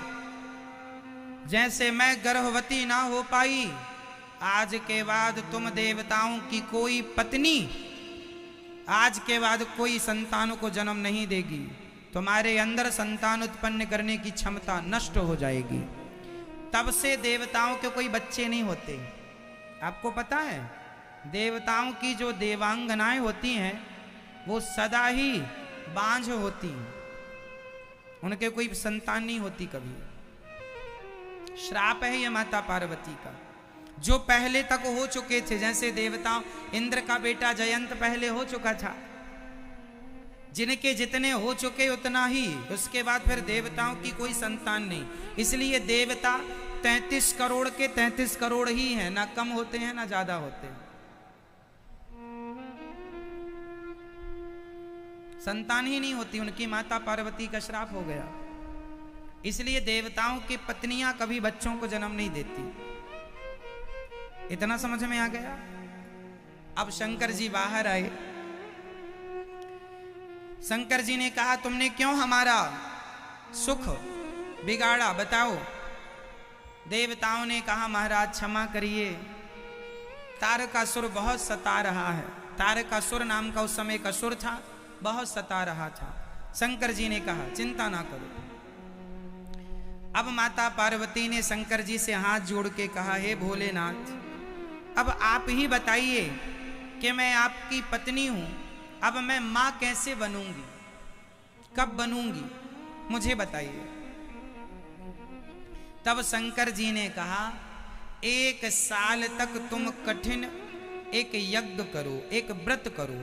जैसे मैं गर्भवती ना हो पाई, आज के बाद तुम देवताओं की कोई पत्नी आज के बाद कोई संतान को जन्म नहीं देगी। तुम्हारे अंदर संतान उत्पन्न करने की क्षमता नष्ट हो जाएगी। तब से देवताओं के कोई बच्चे नहीं होते। आपको पता है, देवताओं की जो देवांगनाएं होती हैं वो सदा ही बांझ होती हैं, उनके कोई संतान नहीं होती कभी। श्राप है ये माता पार्वती का। जो पहले तक हो चुके थे, जैसे देवताओं, इंद्र का बेटा जयंत पहले हो चुका था, जिनके जितने हो चुके उतना ही, उसके बाद फिर देवताओं की कोई संतान नहीं। इसलिए देवता 33 करोड़ के 33 करोड़ ही हैं, ना कम होते हैं ना ज्यादा होते हैं। संतान ही नहीं होती, उनकी माता पार्वती का श्राप हो गया। इसलिए देवताओं की पत्नियां कभी बच्चों को जन्म नहीं देती। इतना समझ में आ गया। अब शंकर जी बाहर आए। शंकर जी ने कहा, तुमने क्यों हमारा सुख बिगाड़ा, बताओ। देवताओं ने कहा, महाराज क्षमा करिए, तारकासुर बहुत सता रहा है। तारकासुर नाम का उस समय एक असुर था, बहुत सता रहा था। शंकर जी ने कहा, चिंता ना करो। अब माता पार्वती ने शंकर जी से हाथ जोड़ के कहा, हे भोलेनाथ, अब आप ही बताइए कि मैं आपकी पत्नी हूं, अब मैं मां कैसे बनूंगी, कब बनूंगी, मुझे बताइए। तब शंकर जी ने कहा, 1 साल तक तुम कठिन एक यज्ञ करो, एक व्रत करो।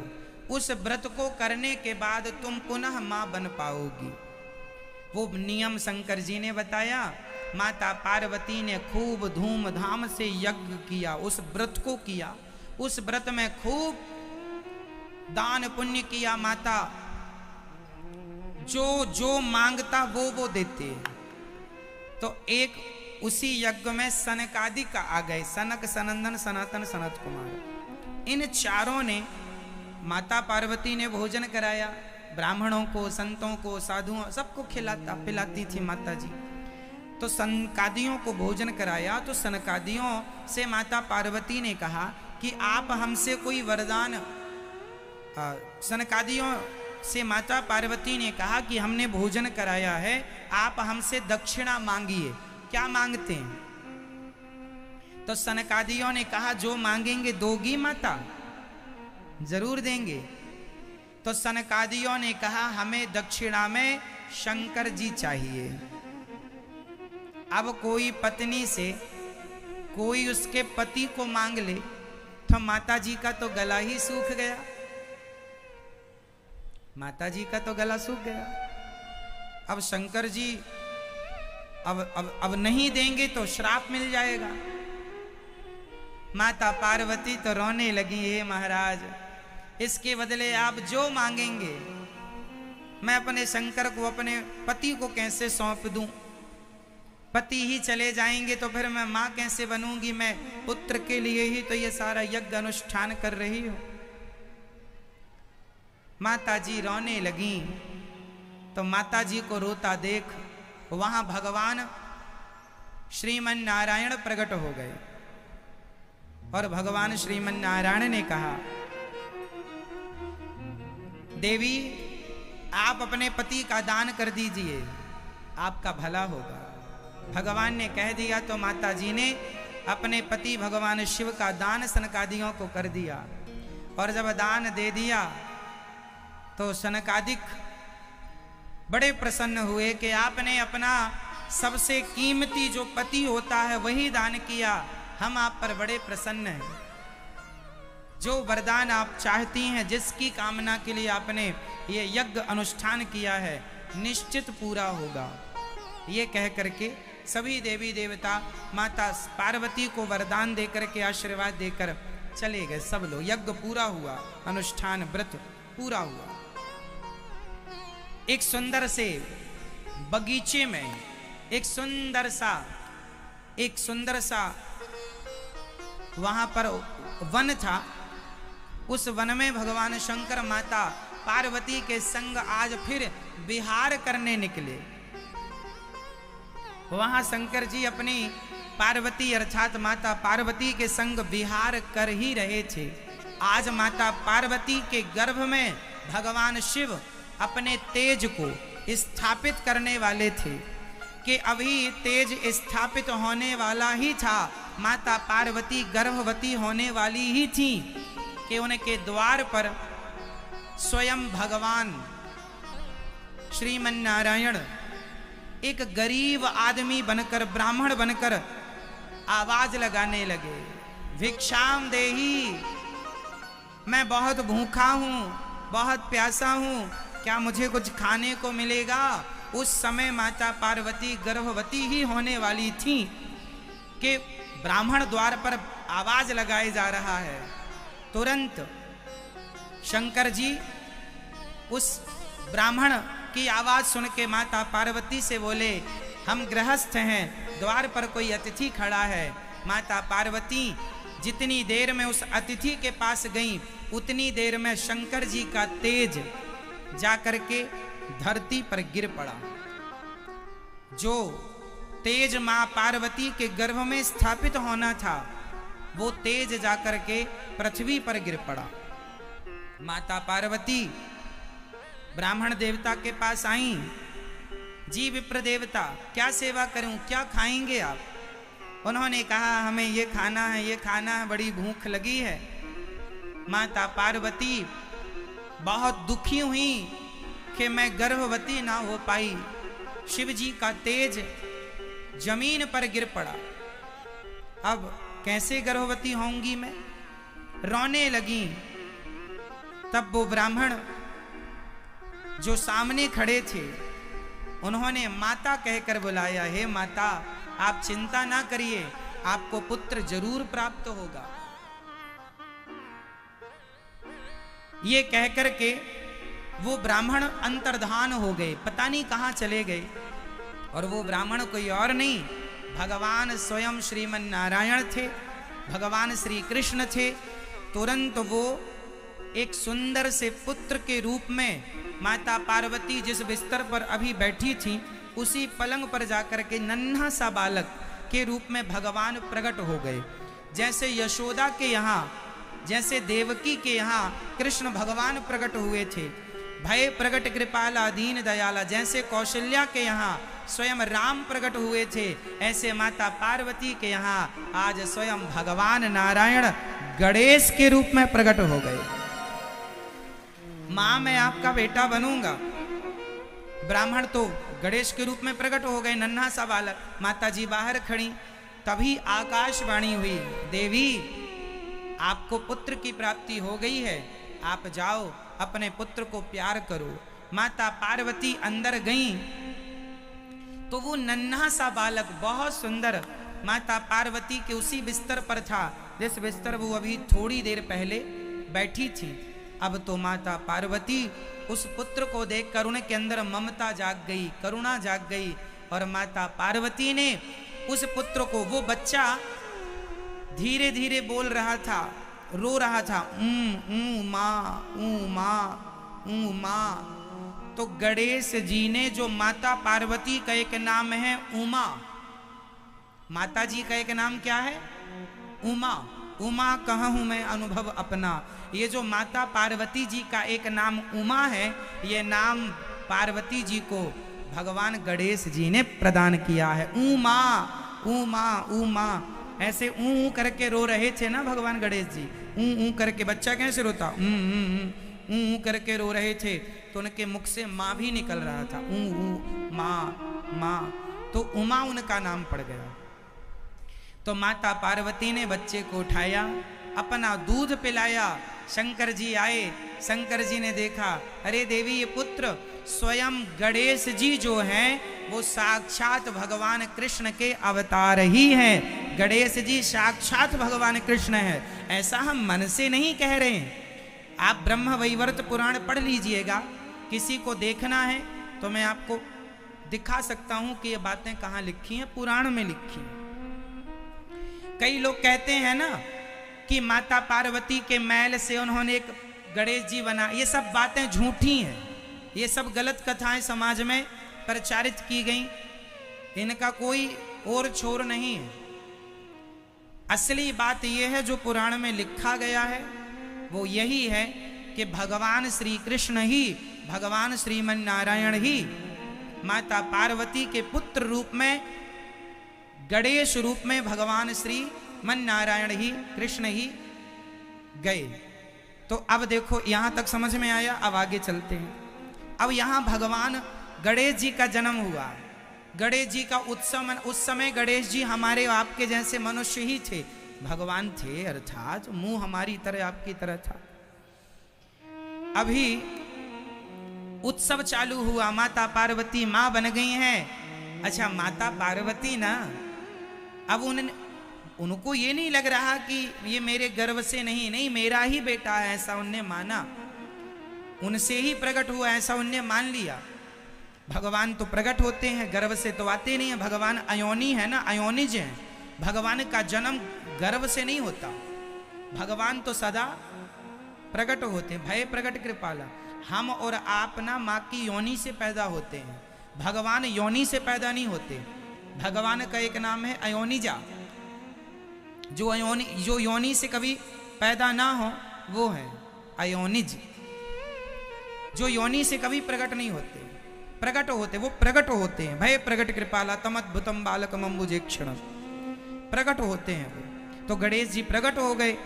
उस व्रत को करने के बाद तुम पुनः मां बन पाओगी। वो नियम शंकर जी ने बताया। माता पार्वती ने खूब धूमधाम से यज्ञ किया, उस व्रत को किया। उस व्रत में खूब दान पुण्य किया। माता जो जो मांगता वो देते। तो एक उसी यज्ञ में सनकादिक आ गए, सनक, सनंदन, सनातन, सनत कुमार। इन चारों ने, माता पार्वती ने भोजन कराया, ब्राह्मणों को, संतों को, साधुओं, सबको पिलाती थी माता जी। तो सनकादियों को भोजन कराया। तो सनकादियों से माता पार्वती ने कहा कि आप हमसे कोई वरदान, सनकादियों से माता पार्वती ने कहा कि हमने भोजन कराया है, आप हमसे दक्षिणा मांगिए। क्या मांगते हैं? तो सनकादियों ने कहा जो मांगेंगे दोगी माता? जरूर देंगे। तो सनकादियों ने कहा हमें दक्षिणा में शंकर जी चाहिए। अब कोई पत्नी से कोई उसके पति को मांग ले तो माता जी का तो गला ही सूख गया, माता जी का तो गला सूख गया। अब शंकर जी अब नहीं देंगे तो श्राप मिल जाएगा। माता पार्वती तो रोने लगी, हे महाराज, इसके बदले आप जो मांगेंगे मैं अपने शंकर को, अपने पति को कैसे सौंप दूं? पति ही चले जाएंगे तो फिर मैं मां कैसे बनूंगी? मैं पुत्र के लिए ही तो ये सारा यज्ञ अनुष्ठान कर रही हूं। माता जी रोने लगी। तो माता जी को रोता देख वहां भगवान श्रीमन नारायण प्रकट हो गए और भगवान श्रीमन नारायण ने कहा, देवी आप अपने पति का दान कर दीजिए, आपका भला होगा। भगवान ने कह दिया तो माता जी ने अपने पति भगवान शिव का दान सनकादियों को कर दिया। और जब दान दे दिया तो सनकादिक बड़े प्रसन्न हुए कि आपने अपना सबसे कीमती जो पति होता है वही दान किया, हम आप पर बड़े प्रसन्न हैं। जो वरदान आप चाहती हैं, जिसकी कामना के लिए आपने ये यज्ञ अनुष्ठान किया है, निश्चित पूरा होगा। ये कह करके सभी देवी देवता माता पार्वती को वरदान देकर के आशीर्वाद देकर चले गए। सब लोग, यज्ञ पूरा हुआ, अनुष्ठान व्रत पूरा हुआ। एक सुंदर से बगीचे में एक सुंदर सा वहां पर वन था। उस वन में भगवान शंकर माता पार्वती के संग आज फिर विहार करने निकले। वहां शंकर जी अपनी पार्वती अर्थात माता पार्वती के संग विहार कर ही रहे थे। आज माता पार्वती के गर्भ में भगवान शिव अपने तेज को स्थापित करने वाले थे कि अभी तेज स्थापित होने वाला ही था। माता पार्वती गर्भवती होने वाली ही थी कि उनके द्वार पर स्वयं भगवान श्रीमन नारायण एक गरीब आदमी बनकर, ब्राह्मण बनकर आवाज लगाने लगे, भिक्षाम देही, मैं बहुत भूखा हूं, बहुत प्यासा हूं, क्या मुझे कुछ खाने को मिलेगा? उस समय माता पार्वती गर्भवती ही होने वाली थी कि ब्राह्मण द्वार पर आवाज लगाए जा रहा है। तुरंत शंकर जी उस ब्राह्मण की आवाज सुन के माता पार्वती से बोले, हम गृहस्थ हैं, द्वार पर कोई अतिथि खड़ा है। माता पार्वती जितनी देर में उस अतिथि के पास गई, उतनी देर में शंकर जी का तेज जाकर के धरती पर गिर पड़ा। जो तेज मां पार्वती के गर्भ में स्थापित होना था, वो तेज जाकर के पृथ्वी पर गिर पड़ा। माता पार्वती ब्राह्मण देवता के पास आई, जी विप्र देवता, क्या सेवा करूं, क्या खाएंगे आप? उन्होंने कहा, हमें ये खाना है, ये खाना है, बड़ी भूख लगी है। माता पार्वती बहुत दुखी हुई कि मैं गर्भवती ना हो पाई। शिव जी का तेज जमीन पर गिर पड़ा, अब कैसे गर्भवती होंगी मैं? रोने लगी। तब वो ब्राह्मण जो सामने खड़े थे, उन्होंने माता कहकर बुलाया, हे माता, आप चिंता ना करिए, आपको पुत्र जरूर प्राप्त होगा। ये कहकर के वो ब्राह्मण अंतर्धान हो गए, पता नहीं कहाँ चले गए। और वो ब्राह्मण कोई और नहीं, भगवान स्वयं श्रीमन नारायण थे, भगवान श्री कृष्ण थे। तुरंत वो एक सुंदर से पुत्र के रूप में माता पार्वती जिस बिस्तर पर अभी बैठी थी, उसी पलंग पर जाकर के नन्हा सा बालक के रूप में भगवान प्रकट हो गए। जैसे यशोदा के यहाँ, जैसे देवकी के यहाँ कृष्ण भगवान प्रकट हुए थे, भय प्रगट कृपाला दीन दयाला। जैसे कौशल्या के यहाँ स्वयं राम प्रकट हुए थे, ऐसे माता पार्वती के यहाँ आज स्वयं भगवान नारायण गणेश के रूप में प्रकट हो गए। मां मैं आपका बेटा बनूंगा, ब्राह्मण तो गणेश के रूप में प्रकट हो गए, नन्हा सा बालक। माता जी बाहर खड़ी, तभी आकाशवाणी हुई, देवी आपको पुत्र की प्राप्ति हो गई है, आप जाओ अपने पुत्र को प्यार करो। माता पार्वती अंदर गईं तो वो नन्हा सा बालक बहुत सुंदर माता पार्वती के उसी बिस्तर पर था जिस बिस्तर वो अभी थोड़ी देर पहले बैठी थी। अब तो माता पार्वती उस पुत्र को देखकर उनके अंदर ममता जाग गई, करुणा जाग गई, और माता पार्वती ने उस पुत्र को, वो बच्चा धीरे धीरे बोल रहा था, रो रहा था, माँ। तो गणेश जी ने, जो माता पार्वती का एक नाम है उमा, माता जी का एक नाम क्या है? उमा। उमा कहूँ मैं अनुभव अपना। ये जो माता पार्वती जी का एक नाम उमा है, ये नाम पार्वती जी को भगवान गणेश जी ने प्रदान किया है। उमा उमा उमा, ऐसे ऊ करके रो रहे थे ना भगवान गणेश जी, ऊ करके। बच्चा कैसे रोता? ऊ करके रो रहे थे, तो उनके मुख से माँ भी निकल रहा था, माँ। तो उमा उनका नाम पड़ गया। तो माता पार्वती ने बच्चे को उठाया, अपना दूध पिलाया। शंकर जी आए, शंकर जी ने देखा, अरे देवी ये पुत्र स्वयं गणेश जी जो हैं वो साक्षात भगवान कृष्ण के अवतार ही हैं। गणेश जी साक्षात भगवान कृष्ण है, ऐसा हम मन से नहीं कह रहे हैं। आप ब्रह्म वैवर्त पुराण पढ़ लीजिएगा, किसी को देखना है तो मैं आपको दिखा सकता हूं कि ये बातें कहाँ लिखी हैं, पुराण में लिखी हैं। कई लोग कहते हैं ना कि माता पार्वती के मैल से उन्होंने एक गणेश जी बना, ये सब बातें झूठी हैं, ये सब गलत कथाएं समाज में प्रचारित की गई, इनका कोई और छोर नहीं है। असली बात यह है जो पुराण में लिखा गया है वो यही है कि भगवान श्री कृष्ण ही, भगवान श्रीमन नारायण ही माता पार्वती के पुत्र रूप में, गणेश रूप में भगवान श्री मन नारायण ही, कृष्ण ही गए। तो अब देखो यहां तक समझ में आया, अब आगे चलते हैं। अब यहां भगवान गणेश जी का जन्म हुआ, गणेश जी का उत्सव। उस समय गणेश जी हमारे आपके जैसे मनुष्य ही थे, भगवान थे, अर्थात मुंह हमारी तरह आपकी तरह था। अभी उत्सव चालू हुआ, माता पार्वती मां बन गई हैं। अच्छा, माता पार्वती ना, अब उनको ये नहीं लग रहा कि ये मेरे गर्भ से नहीं, मेरा ही बेटा है, ऐसा उनने माना, उनसे ही प्रकट हुआ ऐसा उनने मान लिया। भगवान तो प्रकट होते हैं, गर्भ से तो आते नहीं है, भगवान अयोनी है ना, अयोनिज है। भगवान का जन्म गर्भ से नहीं होता, भगवान तो सदा प्रकट होते हैं। भय प्रगट कृपाला। हम और आप ना माँ की योनि से पैदा होते हैं, भगवान योनि से पैदा नहीं होते। भगवान का एक नाम है अयोनिजा, जो योनि से कभी पैदा ना हो वो है अयोनिज। जो योनि से कभी प्रकट नहीं होते, प्रकट होते, वो प्रकट होते हैं। भय प्रगट कृपाला तमद्भुतम बालकम अम्बुजेक्षणम, प्रकट होते हैं वो। तो गणेश जी प्रकट हो गए,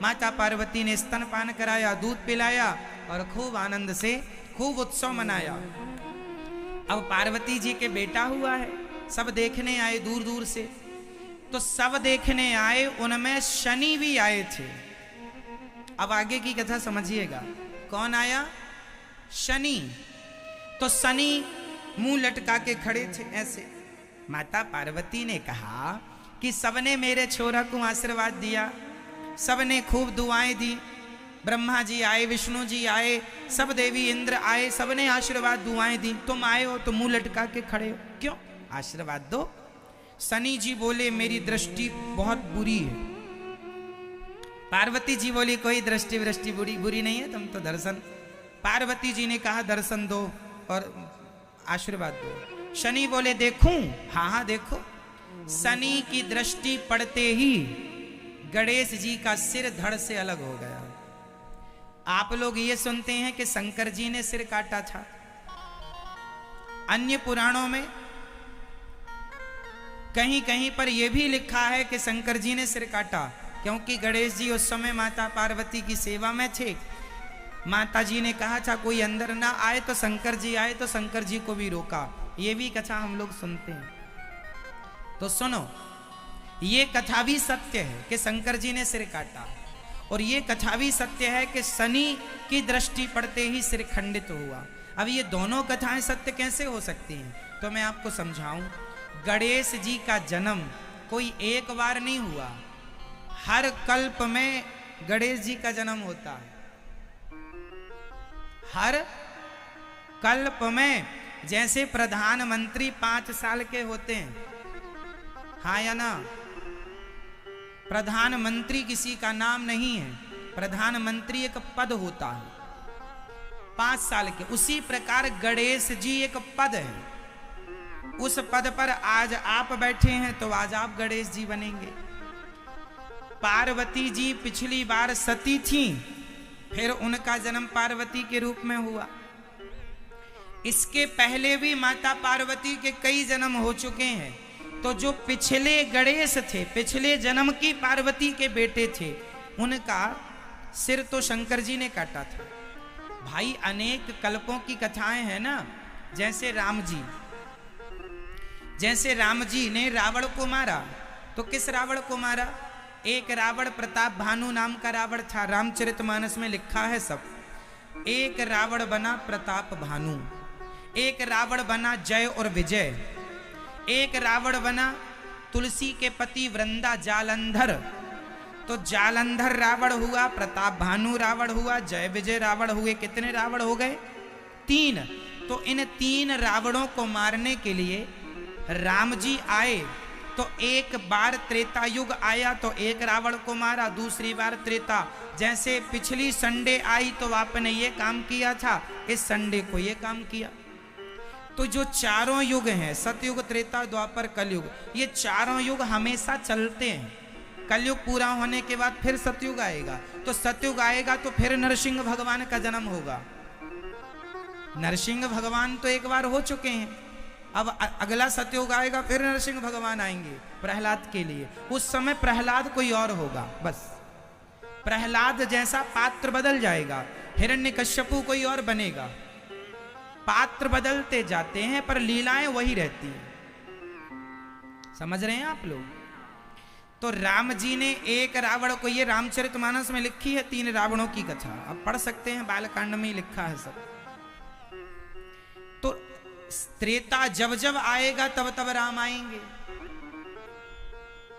माता पार्वती ने स्तनपान कराया, दूध पिलाया और खूब आनंद से खूब उत्सव मनाया। अब पार्वती जी के बेटा हुआ है, सब देखने आए दूर दूर से। तो सब देखने आए, उनमें शनि भी आए थे। अब आगे की कथा समझिएगा, कौन आया? शनि। तो शनि मुंह लटका के खड़े थे ऐसे। माता पार्वती ने कहा कि सबने मेरे छोरा को आशीर्वाद दिया, सबने खूब दुआएं दी, ब्रह्मा जी आए, विष्णु जी आए, सब देवी इंद्र आए, सबने आशीर्वाद दुआएं दी, तुम आए हो तो मुंह लटका के खड़े हो, क्यों? आशीर्वाद दो। शनि जी बोले मेरी दृष्टि बहुत बुरी है। पार्वती जी बोली कोई दृष्टि वृष्टि बुरी नहीं है, तुम तो दर्शन। पार्वती जी ने कहा दर्शन दो और आशीर्वाद दो। शनि बोले देखूं? हाँ हाँ देखो। शनि की दृष्टि पड़ते ही गणेश जी का सिर धड़ से अलग हो गया। आप लोग ये सुनते हैं कि शंकर जी ने सिर काटा था। अन्य पुराणों में कहीं कहीं पर यह भी लिखा है कि शंकर जी ने सिर काटा, क्योंकि गणेश जी उस समय माता पार्वती की सेवा में थे। माता जी ने कहा था कोई अंदर ना आए, तो शंकर जी आए तो शंकर जी को भी रोका। ये भी कथा हम लोग सुनते हैं। तो सुनो, ये कथा भी सत्य है कि शंकर जी ने सिर काटा, और ये कथा भी सत्य है कि शनि की दृष्टि पड़ते ही सिर खंडित हुआ। अब ये दोनों कथाएं सत्य कैसे हो सकती हैं, तो मैं आपको समझाऊं। गणेश जी का जन्म कोई एक बार नहीं हुआ, हर कल्प में गणेश जी का जन्म होता है। हर कल्प में, जैसे प्रधानमंत्री 5 साल के होते हैं, हाँ या ना? प्रधानमंत्री किसी का नाम नहीं है, प्रधानमंत्री एक पद होता है 5 साल के। उसी प्रकार गणेश जी एक पद है। उस पद पर आज आप बैठे हैं तो आज आप गणेश जी बनेंगे। पार्वती जी पिछली बार सती थी, फिर उनका जन्म पार्वती के रूप में हुआ। इसके पहले भी माता पार्वती के कई जन्म हो चुके हैं। तो जो पिछले गणेश थे, पिछले जन्म की पार्वती के बेटे थे, उनका सिर तो शंकर जी ने काटा था। भाई अनेक कल्पों की कथाएं हैं ना, जैसे राम जी ने रावण को मारा। तो किस रावण को मारा? एक रावण प्रताप भानु नाम का रावण था, रामचरितमानस में लिखा है सब। एक रावण बना प्रताप भानु, एक रावण बना जय और विजय, एक रावण बना तुलसी के पति वृंदा जालंधर। तो जालंधर रावण हुआ, प्रताप भानु रावण हुआ, जय विजय रावण हुए। कितने रावण हो गए? 3। तो इन 3 रावणों को मारने के लिए राम जी आए। तो एक बार त्रेता युग आया तो एक रावण को मारा, दूसरी बार त्रेता। जैसे पिछली संडे आई तो आपने ये काम किया था, इस संडे को ये काम किया। तो जो चारों युग हैं, सतयुग, त्रेता, द्वापर, कलयुग, ये चारों युग हमेशा चलते हैं। कलयुग पूरा होने के बाद फिर सतयुग आएगा। तो सतयुग आएगा तो फिर नरसिंह भगवान का जन्म होगा। नरसिंह भगवान तो एक बार हो चुके हैं, अब अगला सतयुग आएगा, फिर नरसिंह भगवान आएंगे प्रहलाद के लिए। उस समय प्रहलाद कोई और होगा। बस प्रहलाद जैसा पात्र बदल जाएगा, हिरण्यकश्यपु कोई और बनेगा। पात्र बदलते जाते हैं पर लीलाएं वही रहती हैं। समझ रहे हैं आप लोग? तो राम जी ने एक रावण को, ये रामचरितमानस में लिखी है 3 रावणों की कथा, अब पढ़ सकते हैं, बालकांड में ही लिखा है सब। तो त्रेता जब जब आएगा तब तब राम आएंगे।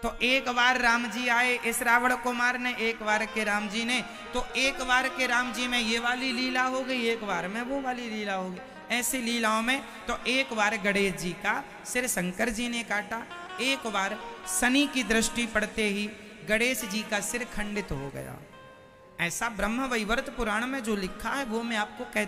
तो एक बार राम जी आए इस रावण को मारने, एक बार के राम जी ने, तो एक बार के राम जी में ये वाली लीला हो गई, एक बार में वो वाली लीला हो गई। ऐसी लीलाओं में तो एक बार गणेश जी का सिर शंकर जी ने काटा, एक बार शनि की दृष्टि पड़ते ही गणेश जी का सिर खंडित हो गया। ऐसा ब्रह्म वैवर्त पुराण में जो लिखा है वो मैं आपको कहता